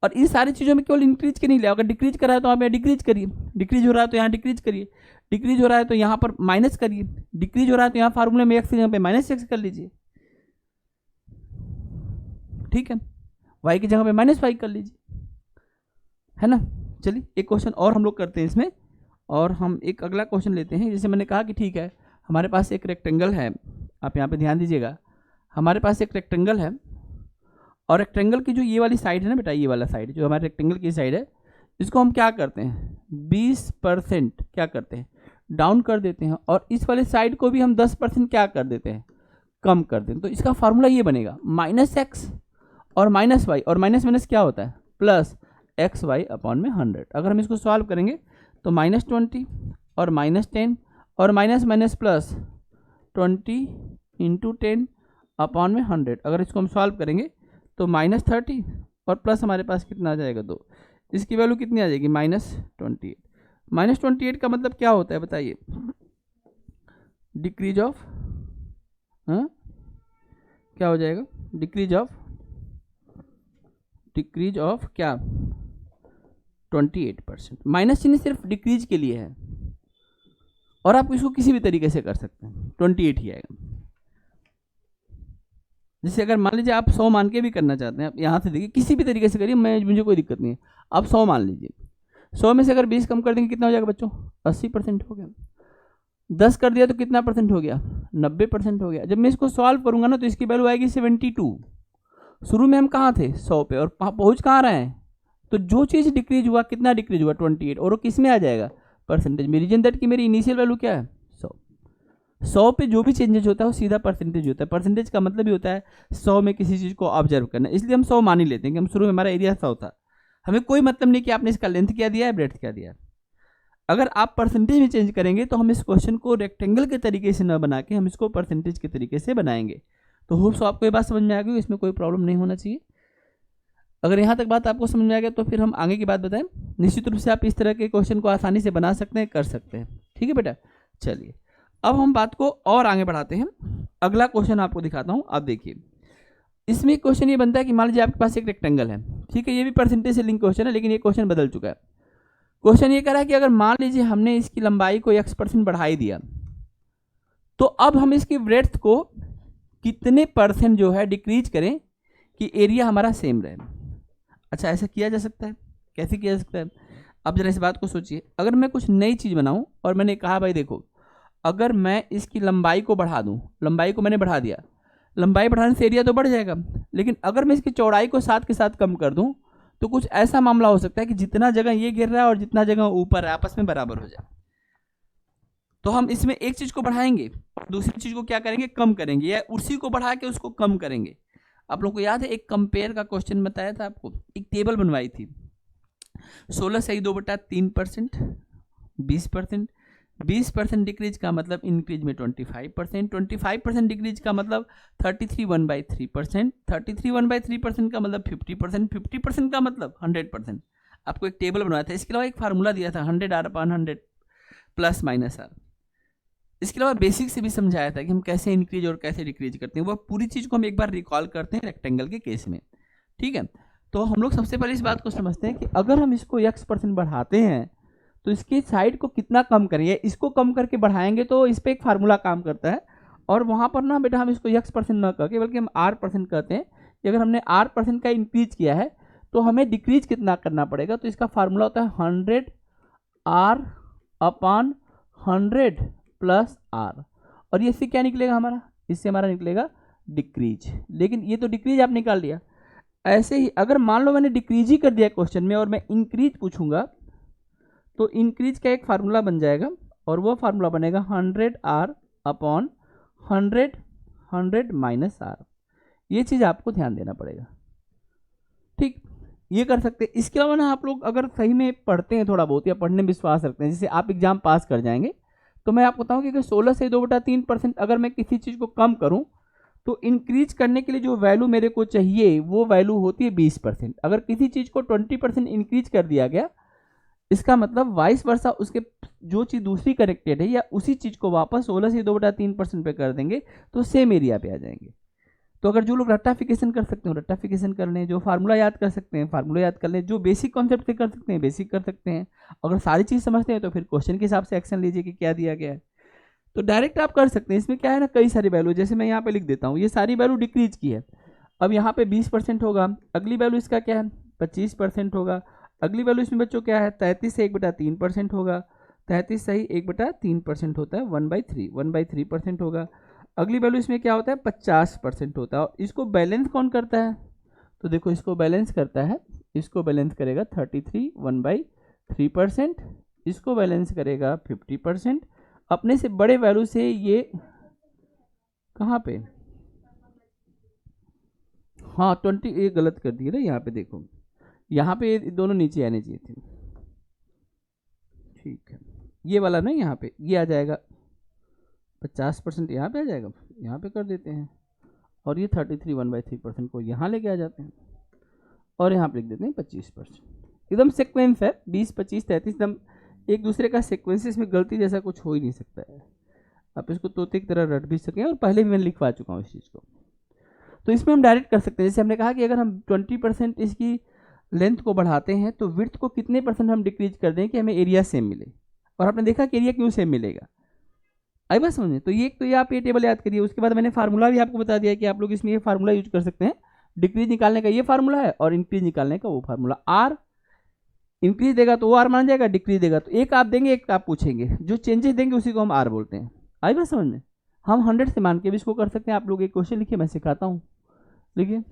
[SPEAKER 1] और इन सारी चीज़ों में केवल इंक्रीज के नहीं लिया, अगर डिक्रीज करा है तो आप यहाँ डिक्रीज करिए, डिक्रीज हो रहा है तो यहाँ डिक्रीज करिए, डिक्रीज हो रहा है तो यहाँ पर माइनस करिए, डिक्रीज हो रहा है तो यहाँ फार्मूले में एक्स की जगह पे माइनस एक्स कर लीजिए। ठीक है, वाई की जगह पे माइनस वाई कर लीजिए, है ना। चलिए एक क्वेश्चन और हम लोग करते हैं इसमें, और हम एक अगला क्वेश्चन लेते हैं। जैसे मैंने कहा कि ठीक है, हमारे पास एक रेक्टेंगल है, आप यहाँ पे ध्यान दीजिएगा, हमारे पास एक रेक्टेंगल है, और रेक्टेंगल की जो ये वाली साइड है ना बेटा, ये वाला साइड जो हमारे रेक्टेंगल की साइड है, इसको हम क्या करते हैं? 20% क्या करते हैं? डाउन कर देते हैं, और इस वाले साइड को भी हम 10% क्या कर देते हैं? कम कर देते हैं। तो इसका फार्मूला ये बनेगा -x और -y, और माइनस माइनस क्या होता है? प्लस xy अपॉन में 100। अगर हम इसको सॉल्व करेंगे तो -20 और -10 और माइनस माइनस प्लस 20 × 10 अपॉन में 100। अगर इसको हम सॉल्व करेंगे तो -30 और प्लस हमारे पास कितना आ जाएगा? 2। इसकी वैल्यू कितनी आ जाएगी? -28। -28 का मतलब क्या होता है बताइए? डिक्रीज ऑफ हाँ क्या हो जाएगा, डिक्रीज ऑफ क्या 28%। माइनस चिन्ह सिर्फ डिक्रीज के लिए है और आप इसको किसी भी तरीके से कर सकते हैं, 28 ही आएगा। जैसे अगर मान लीजिए आप 100 मान के भी करना चाहते हैं, आप यहाँ से देखिए किसी भी तरीके से करिए, मुझे कोई दिक्कत नहीं है। आप 100 मान लीजिए, 100 में से अगर 20 कम कर देंगे कितना हो जाएगा बच्चों, 80% हो गया। 10 कर दिया तो कितना परसेंट हो गया, 90% हो गया। जब मैं इसको सॉल्व करूंगा ना तो इसकी वैल्यू आएगी 72। शुरू में हम कहाँ थे 100 पे और पहुँच कहाँ रहे हैं, तो जो चीज़ डिक्रीज हुआ, कितना डिक्रीज हुआ 28, और वो किस में आ जाएगा परसेंटेज में। रीजन दैट की मेरी इनिशियल वैल्यू क्या है 100 पे जो भी चेंजेस होता है वो सीधा परसेंटेज होता है। परसेंटेज का मतलब ही होता है 100 में किसी चीज़ को ऑब्जर्व करना, इसलिए हम 100 मान ही लेते हैं कि हम शुरू में हमारा एरिया 100 था। हमें कोई मतलब नहीं कि आपने इसका लेंथ क्या दिया है, ब्रेड्थ क्या दिया है। अगर आप परसेंटेज में चेंज करेंगे तो हम इस क्वेश्चन को रेक्टेंगल के तरीके से न बना के हम इसको परसेंटेज के तरीके से बनाएंगे। तो होप सो आपको ये बात समझ में आ गई, इसमें कोई प्रॉब्लम नहीं होना चाहिए। अगर यहाँ तक बात आपको समझ में आ गया तो फिर हम आगे की बात बताएं। निश्चित रूप से आप इस तरह के क्वेश्चन को आसानी से बना सकते हैं, कर सकते हैं। ठीक है बेटा, चलिए अब हम बात को और आगे बढ़ाते हैं। अगला क्वेश्चन आपको दिखाता हूँ। आप देखिए इसमें क्वेश्चन ये बनता है कि मान लीजिए आपके पास एक रेक्टेंगल है, ठीक है, ये भी परसेंटेज से लिंक क्वेश्चन है, लेकिन ये क्वेश्चन बदल चुका है। क्वेश्चन ये कह रहा है कि अगर मान लीजिए हमने इसकी लंबाई को x% बढ़ा ही दिया, तो अब हम इसकी ब्रेड्थ को कितने % जो है डिक्रीज करें कि एरिया हमारा सेम रहे। अच्छा, ऐसा किया जा सकता है, कैसे किया जा सकता है, अब जरा इस बात को सोचिए। अगर मैं कुछ नई चीज़ बनाऊं और मैंने कहा भाई देखो अगर मैं इसकी लंबाई को बढ़ा दूं, लंबाई को मैंने बढ़ा दिया, लंबाई बढ़ाने से एरिया तो बढ़ जाएगा, लेकिन अगर मैं इसकी चौड़ाई को साथ के साथ कम कर दूं तो कुछ ऐसा मामला हो सकता है कि जितना जगह ये गिर रहा है और जितना जगह ऊपर है आपस में बराबर हो जाए। तो हम इसमें एक चीज़ को बढ़ाएंगे और दूसरी चीज़ को क्या करेंगे, कम करेंगे, या उसी को बढ़ा के उसको कम करेंगे। आप लोग को याद है एक कंपेयर का क्वेश्चन बताया था आपको, एक टेबल बनवाई थी, 16/2/3%, 20%, 20% डिक्रीज का मतलब इंक्रीज में 25%, 25% डिक्रीज का मतलब 33/1/3%, 33/1/3% का मतलब 50%, 50% का मतलब 100%। आपको एक टेबल बनवाया था, इसके अलावा एक फार्मूला दिया था 100R/100 प्लस माइनस आर। इसके अलावा बेसिक से भी समझाया था कि हम कैसे इंक्रीज और कैसे डिक्रीज करते हैं, वो पूरी चीज़ को हम एक बार रिकॉल करते हैं रेक्टेंगल के केस में। ठीक है, तो हम लोग सबसे पहले इस बात को समझते हैं कि अगर हम इसको x% बढ़ाते हैं तो इसकी साइड को कितना कम करेंगे, इसको कम करके बढ़ाएंगे तो इस पर एक फार्मूला काम करता है, और वहाँ पर ना बेटा हम इसको x% न करके बल्कि हम r% कहते हैं कि अगर हमने r% का इंक्रीज किया है तो हमें डिक्रीज कितना करना पड़ेगा। तो इसका फार्मूला होता है 100R/100 प्लस R, और ये इससे क्या निकलेगा हमारा, इससे हमारा निकलेगा डिक्रीज। लेकिन ये तो डिक्रीज आप निकाल लिया। ऐसे ही अगर मान लो मैंने डिक्रीज ही कर दिया क्वेश्चन में और मैं इंक्रीज पूछूंगा तो इंक्रीज का एक फार्मूला बन जाएगा और वो फार्मूला बनेगा 100R/100 माइनस R। ये चीज़ आपको ध्यान देना पड़ेगा। ठीक, ये कर सकते हैं। इसके अलावा ना आप लोग अगर सही में पढ़ते हैं थोड़ा बहुत या पढ़ने में विश्वास रखते हैं, जैसे आप एग्जाम पास कर जाएंगे, तो मैं आपको बताऊं कि अगर 16/2/3% अगर मैं किसी चीज़ को कम करूं तो इंक्रीज करने के लिए जो वैल्यू मेरे को चाहिए वो वैल्यू होती है 20%। अगर किसी चीज़ को 20% इंक्रीज कर दिया गया, इसका मतलब वाइस वर्सा उसके जो चीज़ दूसरी करेक्टेड है या उसी चीज़ को वापस 16/2/3% पे कर देंगे तो सेम एरिया पे आ जाएंगे। तो अगर जो लोग रट्टाफिकेशन कर सकते हैं रट्टाफिकेशन कर लें, जो फार्मूला याद कर सकते हैं फार्मूला याद कर लें, जो बेसिक कॉन्सेप्ट से कर सकते हैं बेसिक कर सकते हैं। अगर सारी चीज़ समझते हैं तो फिर क्वेश्चन के हिसाब से एक्शन लीजिए कि क्या दिया गया है, तो डायरेक्ट आप कर सकते हैं। इसमें क्या है ना, कई सारी वैल्यू, जैसे मैं यहाँ पे लिख देता हूँ, ये सारी वैल्यू डिक्रीज की है। अब यहाँ पे 20% होगा, अगली वैल्यू इसका क्या है 25% होगा, अगली वैल्यू इसमें बच्चों क्या है 33 से 1/3% होगा, 33 सही 1/3% होता है 1/3% होगा। अगली वैल्यू इसमें क्या होता है 50% होता है। और इसको बैलेंस कौन करता है, तो देखो इसको बैलेंस करता है, इसको बैलेंस करेगा 33 1/3%, इसको बैलेंस करेगा 50%। अपने से बड़े वैल्यू से ये कहाँ पे, हाँ 20, ये गलत कर दिए ना, यहाँ पे देखो, यहाँ पे ये दोनों नीचे आने चाहिए थे। ठीक है, ये वाला ना यहाँ पे ये आ जाएगा 50%, यहाँ पे आ जाएगा, यहाँ पे कर देते हैं, और ये 33 1/3% को यहाँ लेके आ जाते हैं और यहाँ पे लिख देते हैं 25%। एकदम सीक्वेंस है 20 25 33, एकदम एक दूसरे का सीक्वेंस, इसमें गलती जैसा कुछ हो ही नहीं सकता है। आप इसको तोते की तरह रट भी सकें, और पहले भी मैं लिखवा चुका हूँ इस चीज़ को। तो इसमें हम डायरेक्ट कर सकते हैं, जैसे हमने कहा कि अगर हम 20% इसकी लेंथ को बढ़ाते हैं तो विड्थ को कितने % हम डिक्रीज कर दें कि हमें एरिया सेम मिले, और आपने देखा कि एरिया क्यों सेम मिलेगा। आई बात समझे? तो ये आप ये टेबल याद करिए। उसके बाद मैंने फार्मूला भी आपको बता दिया कि आप लोग इसमें ये फार्मूला यूज कर सकते हैं। डिक्रीज निकालने का ये फार्मूला है और इंक्रीज निकालने का वो फार्मूला। आर इंक्रीज देगा तो वो आर मान जाएगा, डिक्रीज देगा तो एक आप देंगे, एक आप पूछेंगे, जो चेंजेस देंगे उसी को हम आर बोलते हैं। आई बात समझ में? हम 100 से मान के भी इसको कर सकते हैं। आप लोग एक क्वेश्चन लिखिए, मैं सिखाता हूँ। लिखिए।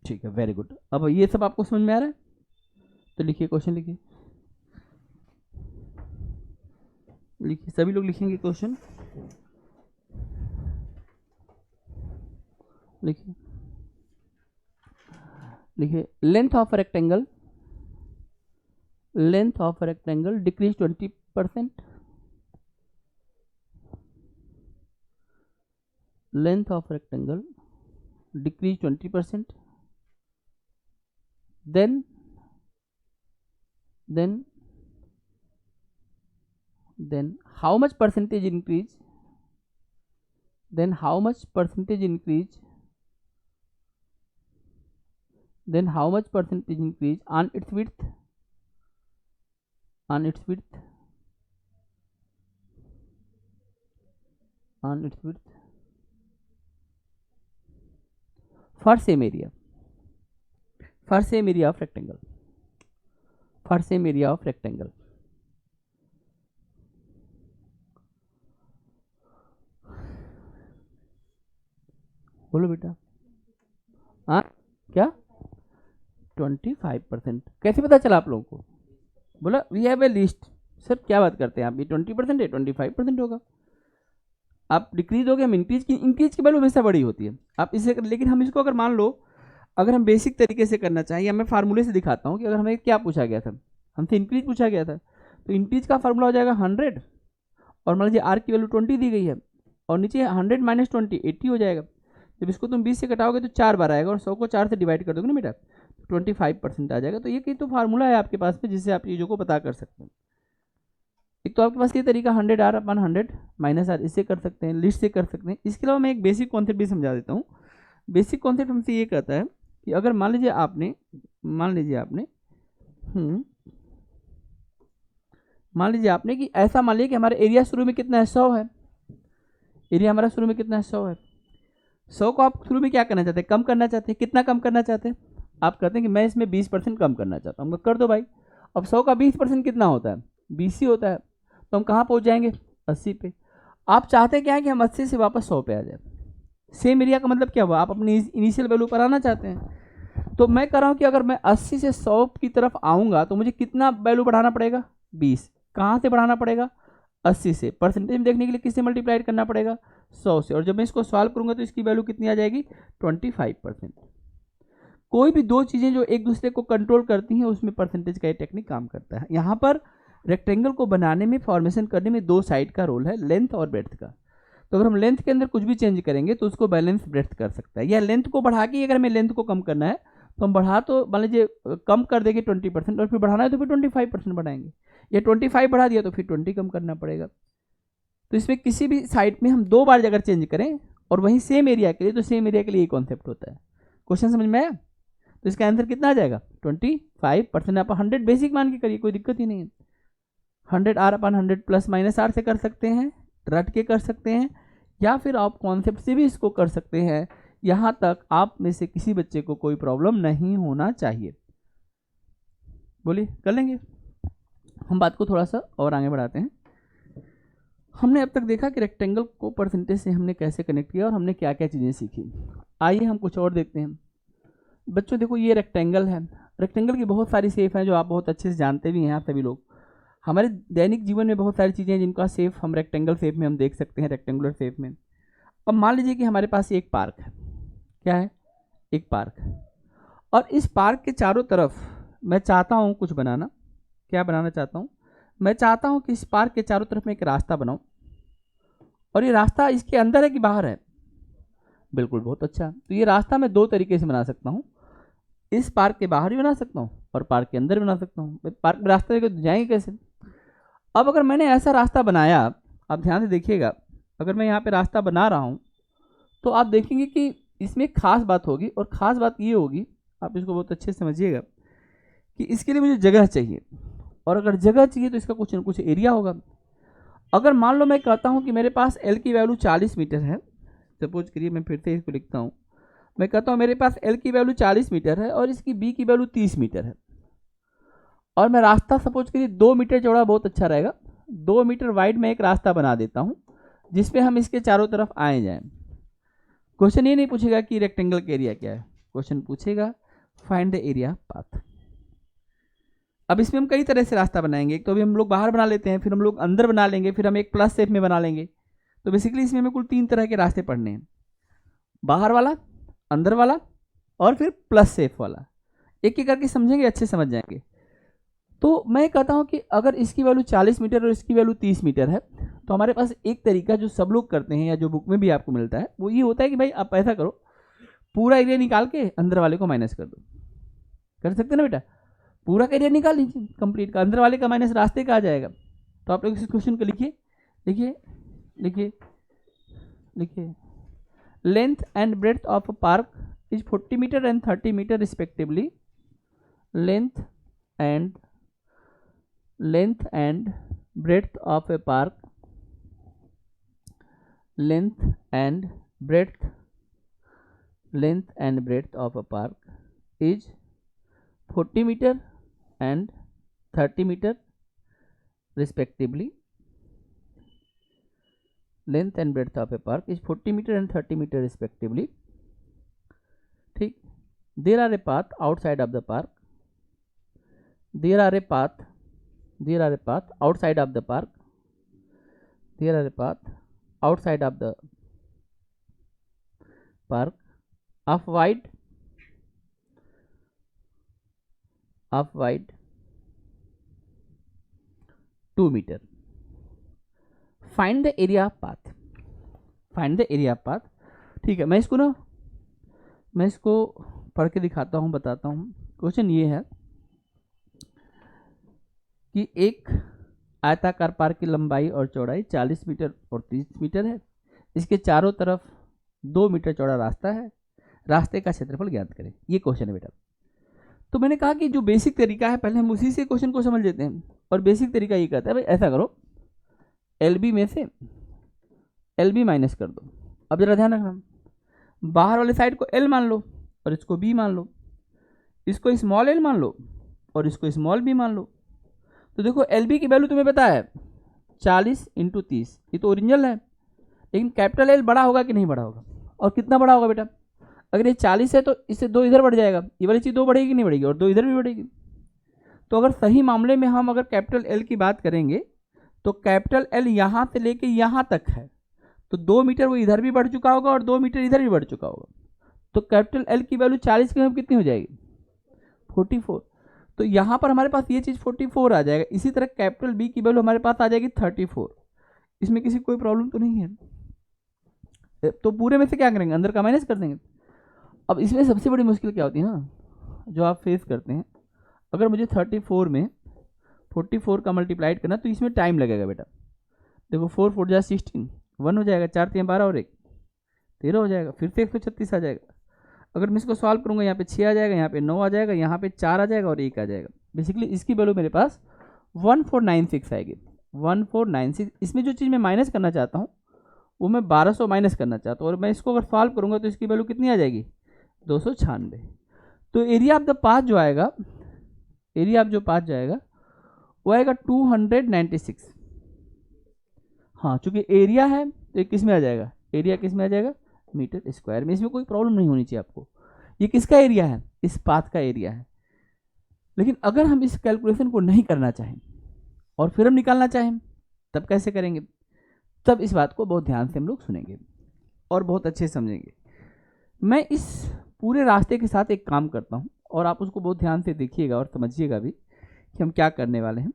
[SPEAKER 1] ठीक है, वेरी गुड। अब ये सब आपको समझ में आ रहा है? तो लिखिए, क्वेश्चन लिखिए। लिखिए, सभी लोग लिखेंगे क्वेश्चन। लिखिए। लिखिए, length of rectangle, length of rectangle decrease 20%, length of rectangle decrease 20%, then how much percentage increase, then how much percentage increase, then how much percentage increase on its width, on its width, on its width for same area, for same area of rectangle, for same area of rectangle. बोलो बेटा। हाँ क्या? 25%। कैसे पता चला आप लोगों को? बोला we have a list. Sir क्या बात करते हैं आप? ये 20% है, 25% होगा। आप डिक्रीज हो गया, हम इंक्रीज की वैल्यू हमेशा बड़ी होती है। आप इसे लेकिन हम इसको अगर मान लो, अगर हम बेसिक तरीके से करना चाहें, या मैं फार्मूले से दिखाता हूँ कि अगर हमें क्या पूछा गया था, हमसे इंक्रीज पूछा गया था, तो इंक्रीज का फार्मूला हो जाएगा 100, और मान लीजिए आर की वैल्यू 20 दी गई है, और नीचे 100 माइनस 20 80 हो जाएगा। जब इसको तुम 20 से कटाओगे तो 4 बार आएगा, और 100 को 4 से डिवाइड कर दोगे ना बेटा, 25% आ जाएगा। तो ये कहीं तो फार्मूला है आपके पास में, जिससे आप चीज़ों को पता कर सकते हैं। एक तो आपके पास ये तरीका 100R/100 माइनस आर, इससे कर सकते हैं, लिस्ट से कर सकते हैं। इसके अलावा मैं एक बेसिक कॉन्सेप्ट भी समझा देता हूँ। बेसिक कॉन्सेप्ट हमसे ये कहता है कि अगर मान लीजिए आपने कि ऐसा मान लीजिए कि हमारा एरिया शुरू में कितना है, 100 है। एरिया हमारा शुरू में कितना है, 100 है। 100 को आप शुरू में क्या करना चाहते हैं? कम करना चाहते हैं। कितना कम करना चाहते हैं? आप कहते हैं कि मैं इसमें 20% कम करना चाहता हूँ। कर दो भाई। अब 100 का 20% कितना होता है? 20 ही होता है। तो हम कहाँ पहुँच जाएंगे? 80 पे। आप चाहते क्या है कि हम 80 से वापस 100 पे आ जाए। सेम एरिया का मतलब क्या हुआ? आप अपनी इनिशियल वैल्यू पर आना चाहते हैं। तो मैं कह रहा हूँ कि अगर मैं 80 से 100 की तरफ आऊँगा तो मुझे कितना वैल्यू बढ़ाना पड़ेगा? 20। कहाँ से बढ़ाना पड़ेगा? 80 से। परसेंटेज में देखने के लिए किससे मल्टीप्लाइड करना पड़ेगा? 100 से। और जब मैं इसको सॉल्व करूँगा तो इसकी वैल्यू कितनी आ जाएगी? 25%। कोई भी दो चीज़ें जो एक दूसरे को कंट्रोल करती हैं, उसमें परसेंटेज का ये टेक्निक काम करता है। यहाँ पर रेक्टेंगल को बनाने में, फॉर्मेशन करने में दो साइड का रोल है, लेंथ और ब्रेड्थ का। तो अगर हम लेंथ के अंदर कुछ भी चेंज करेंगे तो उसको बैलेंस ब्रेड्थ कर सकता है। या लेंथ को बढ़ा के अगर हमें लेंथ को कम करना है तो हम बढ़ा तो मान लीजिए कम कर देंगे 20%, और फिर बढ़ाना है तो फिर 25% बढ़ाएंगे। या 25 बढ़ा दिया तो फिर 20 कम करना पड़ेगा। तो इसमें किसी भी साइड में हम दो बार अगर चेंज करें, और वहीं सेम एरिया के लिए, तो सेम एरिया के लिए ये कॉन्सेप्ट होता है। क्वेश्चन समझ में आया? तो इसका आंसर कितना आ जाएगा? 25%। आप 100 बेसिक मान के करिए, कोई दिक्कत ही नहीं है। 100R/100 प्लस माइनस आर से कर सकते हैं, रट के कर सकते हैं, या फिर आप कॉन्सेप्ट से भी इसको कर सकते हैं। यहाँ तक आप में से किसी बच्चे को कोई प्रॉब्लम नहीं होना चाहिए। बोलिए, कर लेंगे? हम बात को थोड़ा सा और आगे बढ़ाते हैं। हमने अब तक देखा कि रेक्टेंगल को परसेंटेज से हमने कैसे कनेक्ट किया और हमने क्या क्या चीज़ें सीखी। आइए हम कुछ और देखते हैं। बच्चों देखो, ये रेक्टेंगल है। रेक्टेंगल की बहुत सारी शेप हैं जो आप बहुत अच्छे से जानते भी हैं आप सभी लोग। हमारे दैनिक जीवन में बहुत सारी चीज़ें हैं जिनका शेप हम रेक्टेंगल शेप में हम देख सकते हैं, रेक्टेंगुलर शेप में। अब मान लीजिए कि हमारे पास एक पार्क है। क्या है? एक पार्क है। और इस पार्क के चारों तरफ मैं चाहता हूँ कुछ बनाना। क्या बनाना चाहता हूँ? मैं चाहता हूँ कि इस पार्क के चारों तरफ मैं एक रास्ता बनाऊँ। और ये रास्ता इसके अंदर है कि बाहर है? बिल्कुल, बहुत अच्छा। तो ये रास्ता मैं दो तरीके से बना सकता हूँ। इस पार्क के बाहर भी बना सकता हूँ और पार्क के अंदर बना सकता हूँ। पार्क में रास्ते लेके जाएंगे कैसे? अब अगर मैंने ऐसा रास्ता बनाया, आप ध्यान से देखिएगा, अगर मैं यहाँ पे रास्ता बना रहा हूँ तो आप देखेंगे कि इसमें एक खास बात होगी, और ख़ास बात ये होगी, आप इसको बहुत अच्छे से समझिएगा, कि इसके लिए मुझे जगह चाहिए, और अगर जगह चाहिए तो इसका कुछ न कुछ एरिया होगा। अगर मान लो मैं कहता हूँ कि मेरे पास एल की वैल्यू 40 मीटर है, सपोज करिए, मैं फिर से इसको लिखता हूँ, मैं कहता हूँ मेरे पास एल की वैल्यू 40 मीटर है और इसकी बी की वैल्यू 30 मीटर है, और मैं रास्ता सपोज करिए 2 मीटर चौड़ा, बहुत अच्छा रहेगा, 2 मीटर वाइड में एक रास्ता बना देता हूँ जिसमें हम इसके चारों तरफ आए जाएं। क्वेश्चन ये नहीं पूछेगा कि रेक्टेंगल का एरिया क्या है, क्वेश्चन पूछेगा फाइंड द एरिया पाथ। अब इसमें हम कई तरह से रास्ता बनाएंगे, एक तो अभी हम लोग बाहर बना लेते हैं, फिर हम लोग अंदर बना लेंगे, फिर हम एक प्लस शेप में बना लेंगे। तो बेसिकली इसमें हमें कुल 3 तरह के रास्ते पढ़ने हैं, बाहर वाला, अंदर वाला और फिर प्लस शेप वाला। एक एक करके समझेंगे, अच्छे समझ जाएंगे। तो मैं कहता हूं कि अगर इसकी वैल्यू 40 मीटर और इसकी वैल्यू 30 मीटर है, तो हमारे पास एक तरीका जो सब लोग करते हैं या जो बुक में भी आपको मिलता है वो ये होता है कि भाई आप ऐसा करो, पूरा एरिया निकाल के अंदर वाले को माइनस कर दो। कर सकते ना बेटा? पूरा का एरिया निकाल लीजिए कंप्लीट का, अंदर वाले का माइनस रास्ते का आ जाएगा। तो आप लोग इस क्वेश्चन को लिखिए, लिखिए लिखिए लिखिए, length and breadth of a park is 40 metre and 30 metre respectively. Length and breadth of a park, length and breadth of a park is 40 meter and 30 meter respectively. Length and breadth of a park is 40 meter and 30 meter respectively. ठीक, there are a path outside of the park, there are a path outside of the park, there are a path outside of the park of wide 2 meter. Find the area of path. Find the area of path. ठीक है, मैं इसको पढ़ के दिखाता हूँ, बताता हूँ। क्वेश्चन ये है कि एक आयताकार पार्क की लंबाई और चौड़ाई 40 मीटर और 30 मीटर है, इसके चारों तरफ 2 मीटर चौड़ा रास्ता है, रास्ते का क्षेत्रफल ज्ञात करें। ये क्वेश्चन है बेटा। तो मैंने कहा कि जो बेसिक तरीका है पहले हम उसी से क्वेश्चन को समझ लेते हैं, और बेसिक तरीका ये कहता है भाई ऐसा करो, एल बी में से एल बी माइनस कर दो। अब जरा ध्यान रखना, बाहर वाले साइड को एल मान लो और इसको बी मान लो, इसको स्मॉल एल मान लो और इसको स्मॉल बी मान लो। तो देखो एल बी की वैल्यू तुम्हें पता है 40 इंटू 30, ये तो ओरिजिनल है, लेकिन कैपिटल एल बड़ा होगा कि नहीं बड़ा होगा? और कितना बड़ा होगा बेटा? अगर ये 40 है तो इससे 2 इधर बढ़ जाएगा, ये वाली चीज़ 2 बढ़ेगी कि नहीं बढ़ेगी? और 2 इधर भी बढ़ेगी। तो अगर सही मामले में हम अगर कैपिटल एल की बात करेंगे तो कैपिटल एल यहाँ से लेके यहाँ तक है, तो 2 मीटर वो इधर भी बढ़ चुका होगा और 2 मीटर इधर भी बढ़ चुका होगा। तो कैपिटल एल की वैल्यू 40 की कितनी हो जाएगी? 44। तो यहाँ पर हमारे पास ये चीज़ 44 आ जाएगा। इसी तरह कैपिटल बी की वैल्यू हमारे पास आ जाएगी 34। इसमें किसी कोई प्रॉब्लम तो नहीं है? तो पूरे में से क्या करेंगे? अंदर का माइनस कर देंगे। अब इसमें सबसे बड़ी मुश्किल क्या होती है ना, जो आप फेस करते हैं, अगर मुझे 34 में 44 का मल्टीप्लाइड करना तो इसमें टाइम लगेगा बेटा। देखो 4 4 जा 16, 1 हो जाएगा, 4 3 12 और 1 13 हो जाएगा, फिर से 136 आ जाएगा। अगर मैं इसको सॉल्व करूंगा, यहाँ पे 6 आ जाएगा, यहाँ पे 9 आ जाएगा, यहाँ पे 4 आ जाएगा और 1 आ जाएगा। बेसिकली इसकी वैल्यू मेरे पास 1496 आएगी, 1496। इसमें जो चीज़ मैं माइनस करना चाहता हूँ वो मैं 1200 माइनस करना चाहता हूँ, और मैं इसको अगर सॉल्व करूँगा तो इसकी वैल्यू कितनी आ जाएगी? 296। तो एरिया ऑफ द पाथ जो आएगा, एरिया ऑफ जो पाथ जाएगा वो आएगा 296। हाँ, चूंकि एरिया है तो ये किस में आ जाएगा? एरिया किस में आ जाएगा? मीटर स्क्वायर में। इसमें कोई प्रॉब्लम नहीं होनी चाहिए आपको। ये किसका एरिया है? इस पाथ का एरिया है। लेकिन अगर हम इस कैलकुलेशन को नहीं करना चाहें और फिर हम निकालना चाहें, तब कैसे करेंगे? तब इस बात को बहुत ध्यान से हम लोग सुनेंगे और बहुत अच्छे से समझेंगे। मैं इस पूरे रास्ते के साथ एक काम करता हूँ और आप उसको बहुत ध्यान से देखिएगा और समझिएगा भी कि हम क्या करने वाले हैं।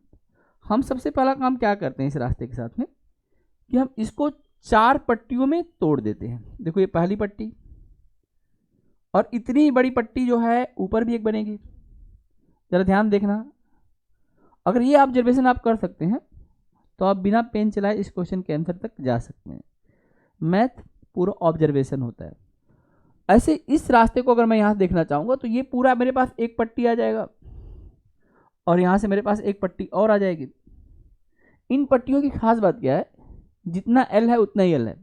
[SPEAKER 1] हम सबसे पहला काम क्या करते हैं इस रास्ते के साथ में, कि हम इसको 4 पट्टियों में तोड़ देते हैं। देखो ये पहली पट्टी, और इतनी बड़ी पट्टी जो है ऊपर भी एक बनेगी, जरा ध्यान देखना, अगर ये ऑब्जर्वेशन आप कर सकते हैं तो आप बिना पेन चलाए इस क्वेश्चन के आंसर तक जा सकते हैं। मैथ पूरा ऑब्जर्वेशन होता है। ऐसे इस रास्ते को अगर मैं यहाँ देखना चाहूँगा तो ये पूरा मेरे पास एक पट्टी आ जाएगा और यहाँ से मेरे पास एक पट्टी और आ जाएगी। इन पट्टियों की खास बात क्या है, जितना एल है उतना ही एल है।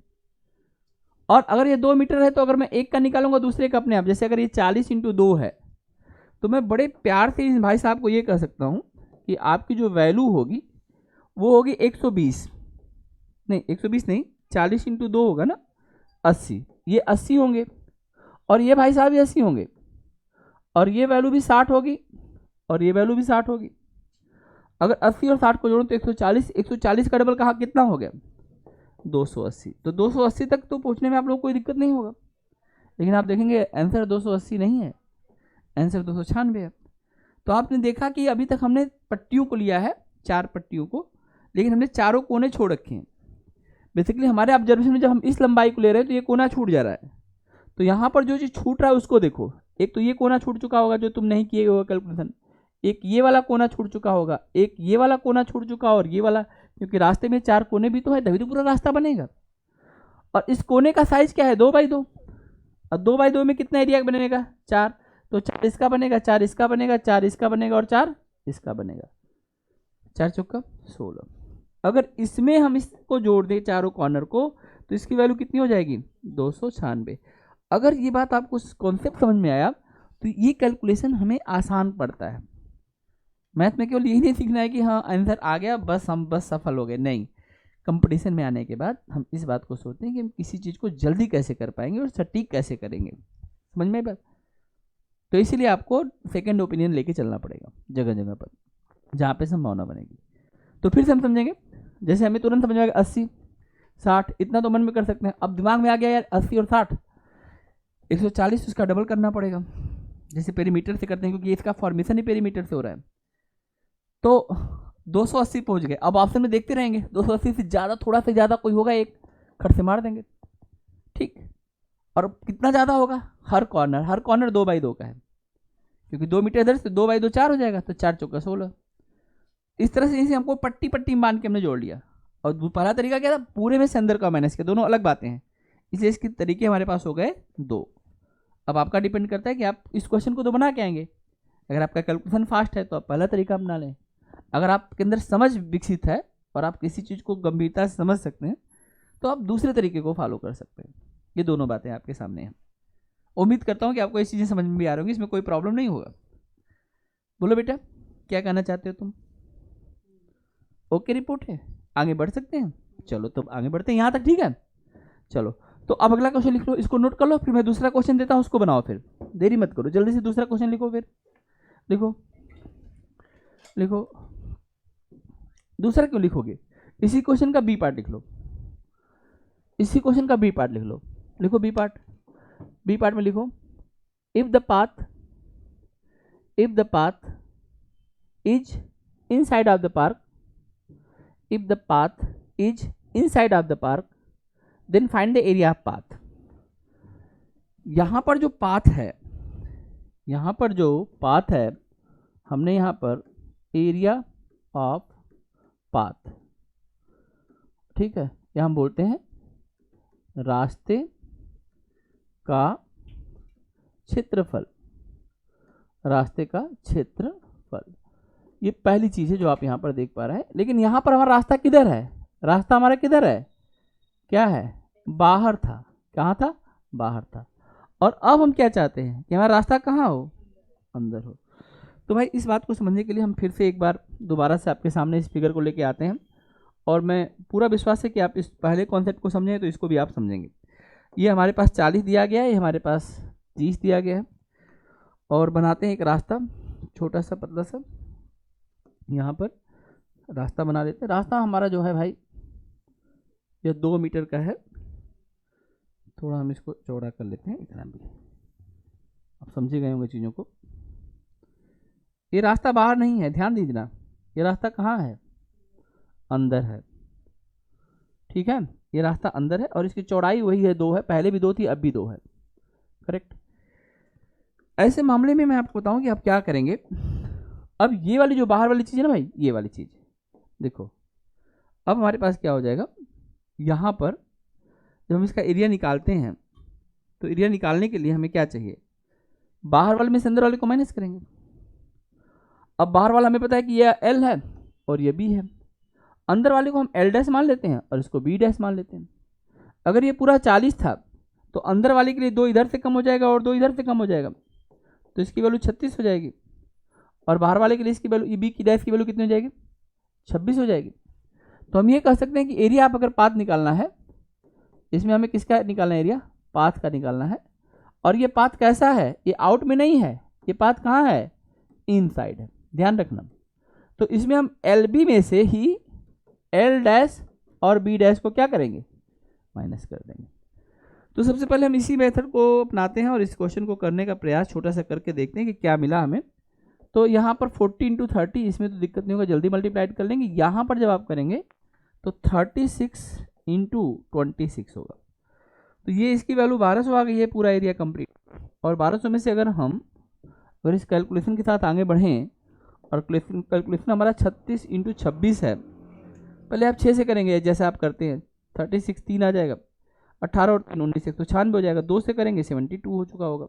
[SPEAKER 1] और अगर ये 2 मीटर है तो अगर मैं एक का निकालूंगा दूसरे का अपने आप, जैसे अगर ये 40 × 2 है तो मैं बड़े प्यार से इस भाई साहब को ये कह सकता हूँ कि आपकी जो वैल्यू होगी वो होगी 120 नहीं, 120 नहीं, 40 × 2 होगा ना 80, ये 80 होंगे और ये भाई साहब ये 80 होंगे और ये वैल्यू भी 60 होगी और ये वैल्यू भी 60 होगी। अगर 80 और 60 को जोड़ो तो 140, 140 का डबल कहा कितना हो गया 280। तो 280 तक तो पहुंचने में आप लोगों को कोई दिक्कत नहीं होगा। लेकिन आप देखेंगे आंसर 280 नहीं है, आंसर 296 है। तो आपने देखा कि अभी तक हमने पट्टियों को लिया है, 4 पट्टियों को, लेकिन हमने चारों कोने छोड़ रखे हैं। बेसिकली हमारे ऑब्जर्वेशन में जब हम इस लंबाई को ले रहे हैं तो ये कोना छूट जा रहा है। तो यहाँ पर जो चीज़ छूट रहा है उसको देखो, एक तो ये कोना छूट चुका होगा जो तुम नहीं किए होगा कैलकुलेशन, एक ये वाला कोना छूट चुका होगा, एक ये वाला कोना छूट चुका और ये वाला, क्योंकि रास्ते में 4 कोने भी तो है तभी तो पूरा रास्ता बनेगा। और इस कोने का साइज क्या है 2x2, और 2x2 में कितना एरिया बनेगा 4, तो 4 इसका बनेगा, 4 इसका बनेगा, 4 इसका बनेगा और 4 इसका बनेगा, 4 चौका 16। अगर इसमें हम इसको जोड़ दें चारों कॉर्नर को तो इसकी वैल्यू कितनी हो जाएगी 296। अगर ये बात आपको कॉन्सेप्ट समझ में आया तो ये कैलकुलेशन हमें आसान पड़ता है। मैथ में केवल यही नहीं सीखना है कि हाँ आंसर आ गया बस हम बस सफल हो गए, नहीं, कंपटीशन में आने के बाद हम इस बात को सोचते हैं कि हम किसी चीज़ को जल्दी कैसे कर पाएंगे और सटीक कैसे करेंगे। समझ में बात? तो इसीलिए आपको सेकेंड ओपिनियन लेके चलना पड़ेगा जगह जगह पर जहाँ पे संभावना बनेगी। तो फिर से हम समझेंगे, जैसे हमें तुरंत समझ में आएगा 80 60 इतना तो मन में कर सकते हैं। अब दिमाग में आ गया यार 80 और 60 140, उसका डबल करना पड़ेगा जैसे पेरीमीटर से करते हैं, क्योंकि इसका फॉर्मेशन ही पेरीमीटर से हो रहा है। तो 280 पहुंच गए। अब ऑप्शन में देखते रहेंगे, 280 से ज़्यादा, थोड़ा से ज़्यादा कोई होगा एक खट से मार देंगे, ठीक। और कितना ज़्यादा होगा, हर कॉर्नर 2x2 का है, क्योंकि 2 मीटर इधर से 2x2 4 हो जाएगा, तो 4 चौका 16। इस तरह से इसे हमको पट्टी पट्टी मान के हमने जोड़ लिया। और पहला तरीका क्या था, पूरे में से अंदर का माइनस किया, दोनों अलग बातें हैं, इसलिए इसके तरीके हमारे पास हो गए 2। अब आपका डिपेंड करता है कि आप इस क्वेश्चन को तो बना के आएंगे। अगर आपका कैलकुलेशन फास्ट है तो आप पहला तरीका अपना लें। अगर आपके अंदर समझ विकसित है और आप किसी चीज़ को गंभीरता से समझ सकते हैं तो आप दूसरे तरीके को फॉलो कर सकते हैं। ये दोनों बातें आपके सामने हैं। उम्मीद करता हूँ कि आपको ये चीज़ें समझ में भी आ रही होंगी, इसमें कोई प्रॉब्लम नहीं होगा। बोलो बेटा क्या कहना चाहते हो तुम? ओके रिपोर्ट है, आगे बढ़ सकते हैं? चलो तो आगे बढ़ते हैं, यहाँ तक ठीक है। चलो तो अब अगला क्वेश्चन लिख लो, इसको नोट कर लो, फिर मैं दूसरा क्वेश्चन देता हूँ उसको बनाओ, फिर देरी मत करो, जल्दी से दूसरा क्वेश्चन लिखो। फिर लिखो लिखो, दूसरा क्यों लिखोगे, इसी क्वेश्चन का बी पार्ट लिख लो, इसी क्वेश्चन का बी पार्ट लिख लो। लिखो बी पार्ट, बी पार्ट में लिखो if the path is inside of the park, if the path is inside of the park then find the area of path। यहाँ पर जो पाथ है, यहाँ पर जो पाथ है, हमने यहाँ पर एरिया ऑफ पाथ, ठीक है, यहाँ हम बोलते हैं रास्ते का क्षेत्रफल, रास्ते का क्षेत्रफल। ये पहली चीज़ है जो आप यहाँ पर देख पा रहे हैं। लेकिन यहाँ पर हमारा रास्ता किधर है, रास्ता हमारा किधर है, क्या है, बाहर था। कहाँ था, बाहर था। और अब हम क्या चाहते हैं कि हमारा रास्ता कहाँ हो, अंदर हो। तो भाई इस बात को समझने के लिए हम फिर से एक बार दोबारा से आपके सामने इस फिगर को लेके आते हैं, और मैं पूरा विश्वास है कि आप इस पहले कॉन्सेप्ट को समझें तो इसको भी आप समझेंगे। ये हमारे पास 40 दिया गया है, ये हमारे पास 30 दिया गया है, और बनाते हैं एक रास्ता छोटा सा पतला सा, यहाँ पर रास्ता बना लेते हैं। रास्ता हमारा जो है भाई ये 2 मीटर का है, थोड़ा हम इसको चौड़ा कर लेते हैं, इतना भी आप समझे गए होंगे चीज़ों को। ये रास्ता बाहर नहीं है, ध्यान दीजिए ना, ये रास्ता कहाँ है, अंदर है, ठीक है, ये रास्ता अंदर है और इसकी चौड़ाई वही है 2 है, पहले भी 2 थी अब भी 2 है, करेक्ट। ऐसे मामले में मैं आपको बताऊं कि आप क्या करेंगे। अब ये वाली जो बाहर वाली चीज़ है ना भाई, ये वाली चीज़ देखो, अब हमारे पास क्या हो जाएगा, यहाँ पर जब हम इसका एरिया निकालते हैं तो एरिया निकालने के लिए हमें क्या चाहिए, बाहर वाले में से अंदर वाले को माइनस करेंगे। अब बाहर वाला हमें पता है कि ये एल है और ये बी है, अंदर वाले को हम एल डैश मान लेते हैं और इसको बी डैश मान लेते हैं। अगर ये पूरा 40 था तो अंदर वाले के लिए 2 इधर से कम हो जाएगा और 2 इधर से कम हो जाएगा, तो इसकी वैल्यू 36 हो जाएगी, और बाहर वाले के लिए इसकी वैल्यू बी की डैश की वैल्यू कितनी हो जाएगी, 26 हो जाएगी। तो हम ये कह सकते हैं कि एरिया आप अगर पाथ निकालना है, इसमें हमें किसका निकालना है, एरिया पाथ का निकालना है। और ये पाथ कैसा है, ये आउट में नहीं है, ये पाथ कहाँ है, इनसाइड है, ध्यान रखना। तो इसमें हम एल बी में से ही एल डैश और बी डैश को क्या करेंगे, माइनस कर देंगे। तो सबसे पहले हम इसी मेथड को अपनाते हैं और इस क्वेश्चन को करने का प्रयास छोटा सा करके देखते हैं कि क्या मिला हमें। तो यहाँ पर 40 × 30, इसमें तो दिक्कत नहीं होगा, जल्दी मल्टीप्लाइड कर लेंगे। यहाँ पर जब आप करेंगे तो 36 × 26 होगा, तो ये इसकी वैल्यू 1200 आ गई है, पूरा एरिया कंप्लीट। और 1200 में से अगर इस कैलकुलेशन के साथ आगे बढ़ें, और कैलकुलेशन हमारा 36 × 26 है, पहले आप 6 से करेंगे जैसे आप करते हैं, 36 3 आ जाएगा, 18 और 3 19 तो 96 हो जाएगा, 2 से करेंगे 72 हो चुका होगा।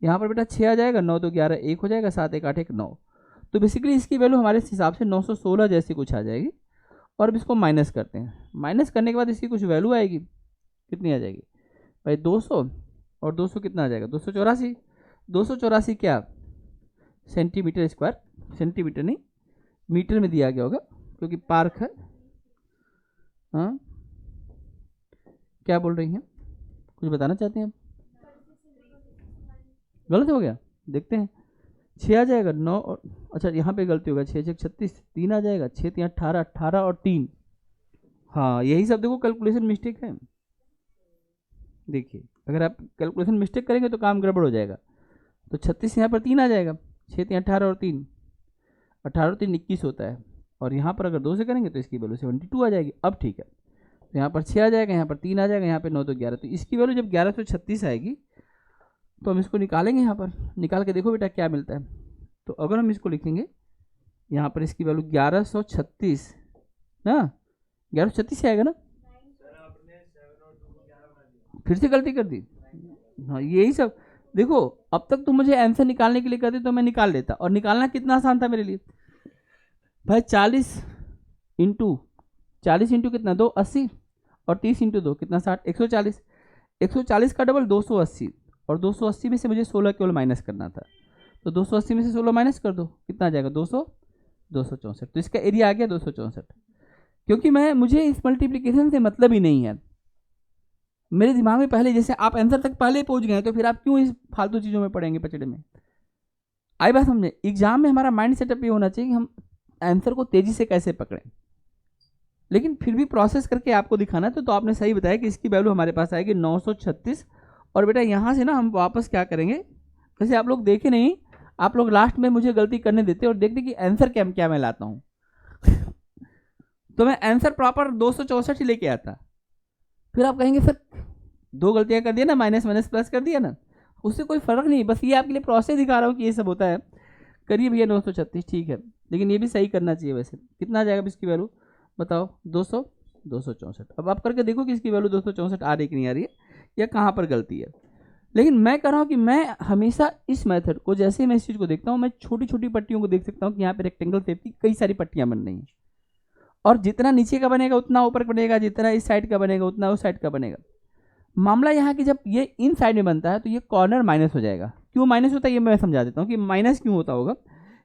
[SPEAKER 1] यहाँ पर बेटा 6 आ जाएगा, 9 तो 11 1 हो जाएगा, 7 1 8 1 9। तो बेसिकली इसकी वैल्यू हमारे हिसाब से 916 जैसी कुछ आ जाएगी। और अब इसको माइनस करते हैं, माइनस करने के बाद इसकी कुछ वैल्यू आएगी, कितनी आ जाएगी भाई, 200 और 200 कितना आ जाएगा, 284। 284 क्या, सेंटीमीटर स्क्वायर, सेंटीमीटर नहीं मीटर में दिया गया होगा क्योंकि पार्क है। हाँ क्या बोल रही हैं, कुछ बताना चाहते हैं आप, गलत हो गया, देखते हैं। 6 आ जाएगा, 9 और अच्छा यहाँ पे गलती होगा, 6 6 36 3 आ जाएगा, 6 3 18 18 और 3, हाँ यही सब देखो कैलकुलेशन मिस्टेक है। देखिए अगर आप कैलकुलेशन मिस्टेक करेंगे तो काम गड़बड़ हो जाएगा। तो 36 यहाँ पर 3 आ जाएगा, 6 3 18 और 3, 18 और 3 21 होता है, और यहाँ पर अगर 2 से करेंगे तो इसकी वैल्यू 72 आ जाएगी। अब ठीक है, तो यहाँ पर 6 आ जाएगा, यहाँ पर 3 आ जाएगा, यहाँ पर 9 तो 11, तो इसकी वैल्यू जब 1136 आएगी तो हम इसको निकालेंगे। यहाँ पर निकाल के देखो बेटा क्या मिलता है। तो अगर हम इसको लिखेंगे यहाँ पर, इसकी वैल्यू 1136 ना, 1136 से आएगा ना, फिर से गलती कर दी। हाँ यही सब देखो, अब तक तो मुझे आंसर निकालने के लिए कहते तो मैं निकाल लेता, और निकालना कितना आसान था मेरे लिए भाई। 40 इंटू कितना, 2 80, और 30 इंटू 2 कितना 60, 140। 140 का डबल 280, और 280 में से मुझे 16 केवल माइनस करना था, तो 280 में से 16 माइनस कर दो, कितना आ जाएगा 264। तो इसका एरिया आ गया 264। क्योंकि मुझे इस मल्टीप्लिकेशन से मतलब ही नहीं है, मेरे दिमाग में पहले, जैसे आप आंसर तक पहले पहुंच गए तो फिर आप क्यों इस फालतू चीज़ों में पढ़ेंगे पचड़े में। आई बात समझे, एग्जाम में हमारा माइंड सेटअप ये होना चाहिए कि हम आंसर को तेजी से कैसे पकड़ें, लेकिन फिर भी प्रोसेस करके आपको दिखाना। तो आपने सही बताया कि इसकी वैल्यू हमारे पास आएगी 936। और बेटा यहाँ से ना हम वापस क्या करेंगे, वैसे आप लोग देखे नहीं, आप लोग लास्ट में मुझे गलती करने देते और देखते कि आंसर क्या मैं लाता हूँ तो मैं आंसर प्रॉपर 264 ही लेके आता, फिर आप कहेंगे सर 2 गलतियाँ कर दिया ना, माइनस माइनस प्लस कर दिया ना, उससे कोई फर्क नहीं, बस ये आपके लिए प्रोसेस दिखा रहा हूँ कि ये सब होता है। करिए भैया 936 ठीक है, लेकिन ये भी सही करना चाहिए। वैसे कितना आ जाएगा इसकी वैल्यू बताओ, 264। अब आप करके देखो कि इसकी वैल्यू 264 आ रही कि नहीं आ रही है, या कहाँ पर गलती है। लेकिन मैं कह रहा हूँ कि मैं हमेशा इस मेथड को, जैसे मैं इस चीज़ को देखता हूँ, मैं छोटी छोटी पट्टियों को देख सकता हूँ कि यहाँ पे रेक्टेंगल शेप की कई सारी पट्टियाँ बन रही हैं, और जितना नीचे का बनेगा उतना ऊपर बनेगा, जितना इस साइड का बनेगा उतना उस साइड का बनेगा। मामला यहाँ कि जब ये इन साइड में बनता है तो ये कॉर्नर माइनस हो जाएगा। क्यों माइनस होता है ये मैं समझा देता हूँ कि माइनस क्यों होता होगा।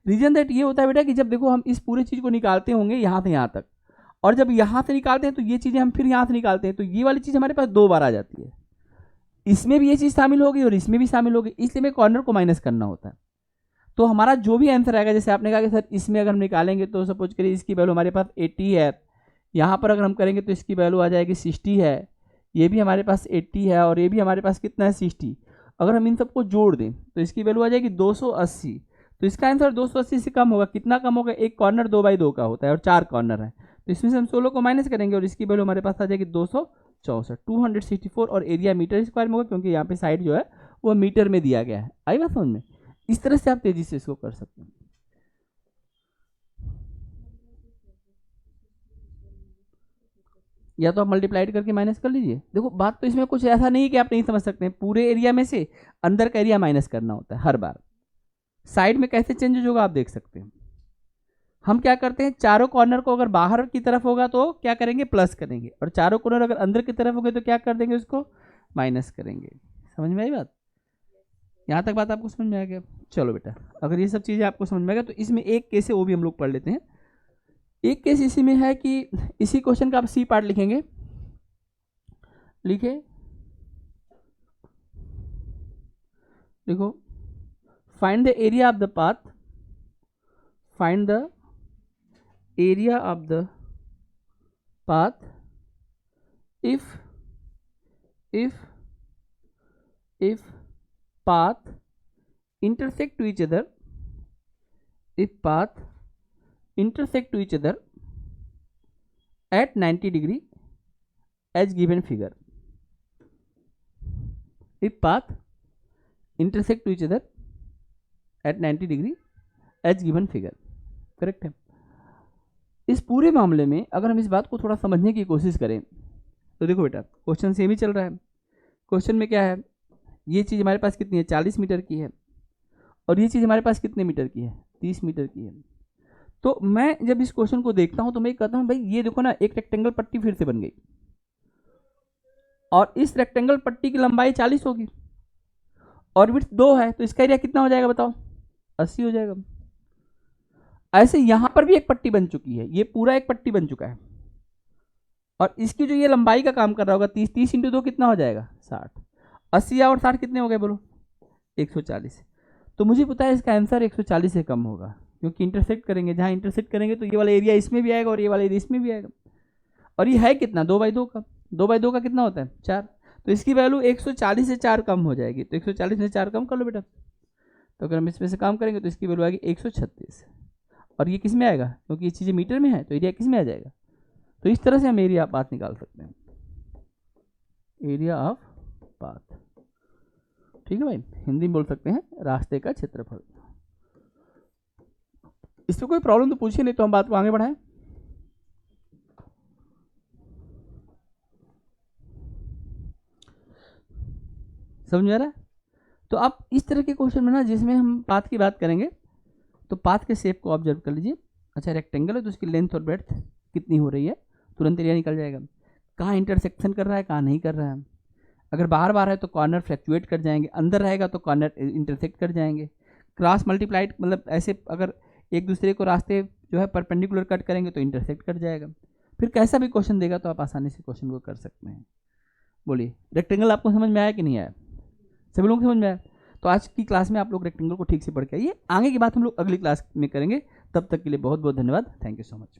[SPEAKER 1] रीजन दैट ये होता है बेटा कि जब देखो हम इस पूरी चीज़ को निकालते होंगे यहाँ से यहाँ तक, और जब यहाँ से निकालते हैं तो ये चीज़ें हम फिर यहाँ से निकालते हैं, तो ये वाली चीज़ हमारे पास 2 बार आ जाती है, इसमें भी ये चीज़ शामिल होगी और इसमें भी शामिल होगी, इसलिए मैं कॉर्नर को माइनस करना होता है। तो हमारा जो भी आंसर आएगा, जैसे आपने कहा कि सर इसमें अगर हम निकालेंगे तो सपोज करिए इसकी वैल्यू हमारे पास 80 है, यहाँ पर अगर हम करेंगे तो इसकी वैल्यू आ जाएगी 60 है, ये भी हमारे पास 80 है, और ये भी हमारे पास कितना है 60। अगर हम इन सबको जोड़ दें तो इसकी वैल्यू आ जाएगी 280। तो इसका आंसर 280 से कम होगा, कितना कम होगा, एक कॉर्नर 2/2 का होता है और 4 कॉर्नर है, तो इसमें से हम 16 को माइनस करेंगे और इसकी वैल्यू हमारे पास आ जाएगी 264, 264, और एरिया मीटर स्क्वायर में होगा क्योंकि यहाँ पे साइड जो है वो मीटर में दिया गया है। आई बात समझ में, इस तरह से आप तेजी से इसको कर सकते हैं। या तो आप मल्टीप्लाइड करके माइनस कर लीजिए। देखो बात तो इसमें कुछ ऐसा नहीं है कि आप नहीं समझ सकते हैं, पूरे एरिया में से अंदर का एरिया माइनस करना होता है हर बार। साइड में कैसे चेंजेज होगा आप देख सकते हैं। हम क्या करते हैं, चारों कॉर्नर को अगर बाहर की तरफ होगा तो क्या करेंगे, प्लस करेंगे, और चारों कॉर्नर अगर अंदर की तरफ होंगे तो क्या कर देंगे, उसको माइनस करेंगे। समझ में आई बात? यहाँ तक बात आपको समझ में आ गया? चलो बेटा, अगर ये सब चीज़ें आपको समझ में आ गया तो इसमें एक केस है वो भी हम लोग पढ़ लेते हैं। एक केस इसी में है कि इसी क्वेश्चन का आप सी पार्ट लिखेंगे। लिखे, देखो, find the area of the path, find the area of the path if path intersect to each other, if path intersect to each other at 90 degree as given figure, if path intersect to each other at 90 degree as given figure, correct है। इस पूरे मामले में अगर हम इस बात को थोड़ा समझने की कोशिश करें तो देखो बेटा, क्वेश्चन सेम ही चल रहा है। क्वेश्चन में क्या है, ये चीज़ हमारे पास कितनी है, 40 मीटर की है, और ये चीज़ हमारे पास कितने मीटर की है, 30 मीटर की है। तो मैं जब इस क्वेश्चन को देखता हूं तो मैं कहता हूं भाई ये देखो ना, एक रेक्टेंगल पट्टी फिर से बन गई, और इस रेक्टेंगल पट्टी की लंबाई 40 होगी और विड्थ 2 है, तो इसका एरिया कितना हो जाएगा बताओ, 80 हो जाएगा। ऐसे यहां पर भी एक पट्टी बन चुकी है, ये पूरा एक पट्टी बन चुका है, और इसकी जो ये लंबाई का काम कर रहा होगा 30 इंटू 2 कितना हो जाएगा, 60। 80 और 60 कितने हो गए बोलो, 140। तो मुझे पता है इसका आंसर 140 से कम होगा, क्योंकि इंटरसेक्ट करेंगे, जहाँ इंटरसेक्ट करेंगे तो ये वाला एरिया इसमें भी आएगा और ये वाला एरिया इसमें भी आएगा, और ये है कितना, 2/2 का, 2/2 का कितना होता है, 4। तो इसकी वैल्यू 140 से 4 कम हो जाएगी, तो 140 से 4 कम कर लो बेटा। तो अगर हम इसमें से काम करेंगे तो इसकी वैल्यू आएगी 136, और ये किस में आएगा, क्योंकि ये चीज़ें मीटर में है तो एरिया किस में आ जाएगा। तो इस तरह से हम एरिया ऑफ पाथ निकाल सकते हैं, एरिया ऑफ पाथ। ठीक है भाई, हिंदी में बोल सकते हैं रास्ते का क्षेत्रफल। इसमें कोई प्रॉब्लम तो पूछिए, नहीं तो हम बात को आगे बढ़ाएं। समझ में आ रहा है? तो आप इस तरह के क्वेश्चन में ना, जिसमें हम पाथ की बात करेंगे, तो पाथ के शेप को ऑब्जर्व कर लीजिए। अच्छा, रेक्टेंगल है तो उसकी लेंथ और ब्रेड्थ कितनी हो रही है, तुरंत एरिया निकल जाएगा। कहाँ इंटरसेक्शन कर रहा है, कहाँ नहीं कर रहा है। अगर बाहर बाहर है तो कॉर्नर फ्लैक्चुएट कर जाएंगे, अंदर रहेगा तो कॉर्नर इंटरसेक्ट कर जाएंगे। क्रॉस मल्टीप्लाइड मतलब ऐसे अगर एक दूसरे को रास्ते जो है परपेंडिकुलर कट करेंगे तो इंटरसेक्ट कर जाएगा। फिर कैसा भी क्वेश्चन देगा तो आप आसानी से क्वेश्चन को कर सकते हैं। बोलिए, रेक्टेंगल आपको समझ में आया कि नहीं आया? सभी लोगों को समझ में आया? तो आज की क्लास में आप लोग रेक्टेंगल को ठीक से पढ़ के आइए। आगे की बात हम लोग अगली क्लास में करेंगे। तब तक के लिए बहुत बहुत धन्यवाद। Thank you so much.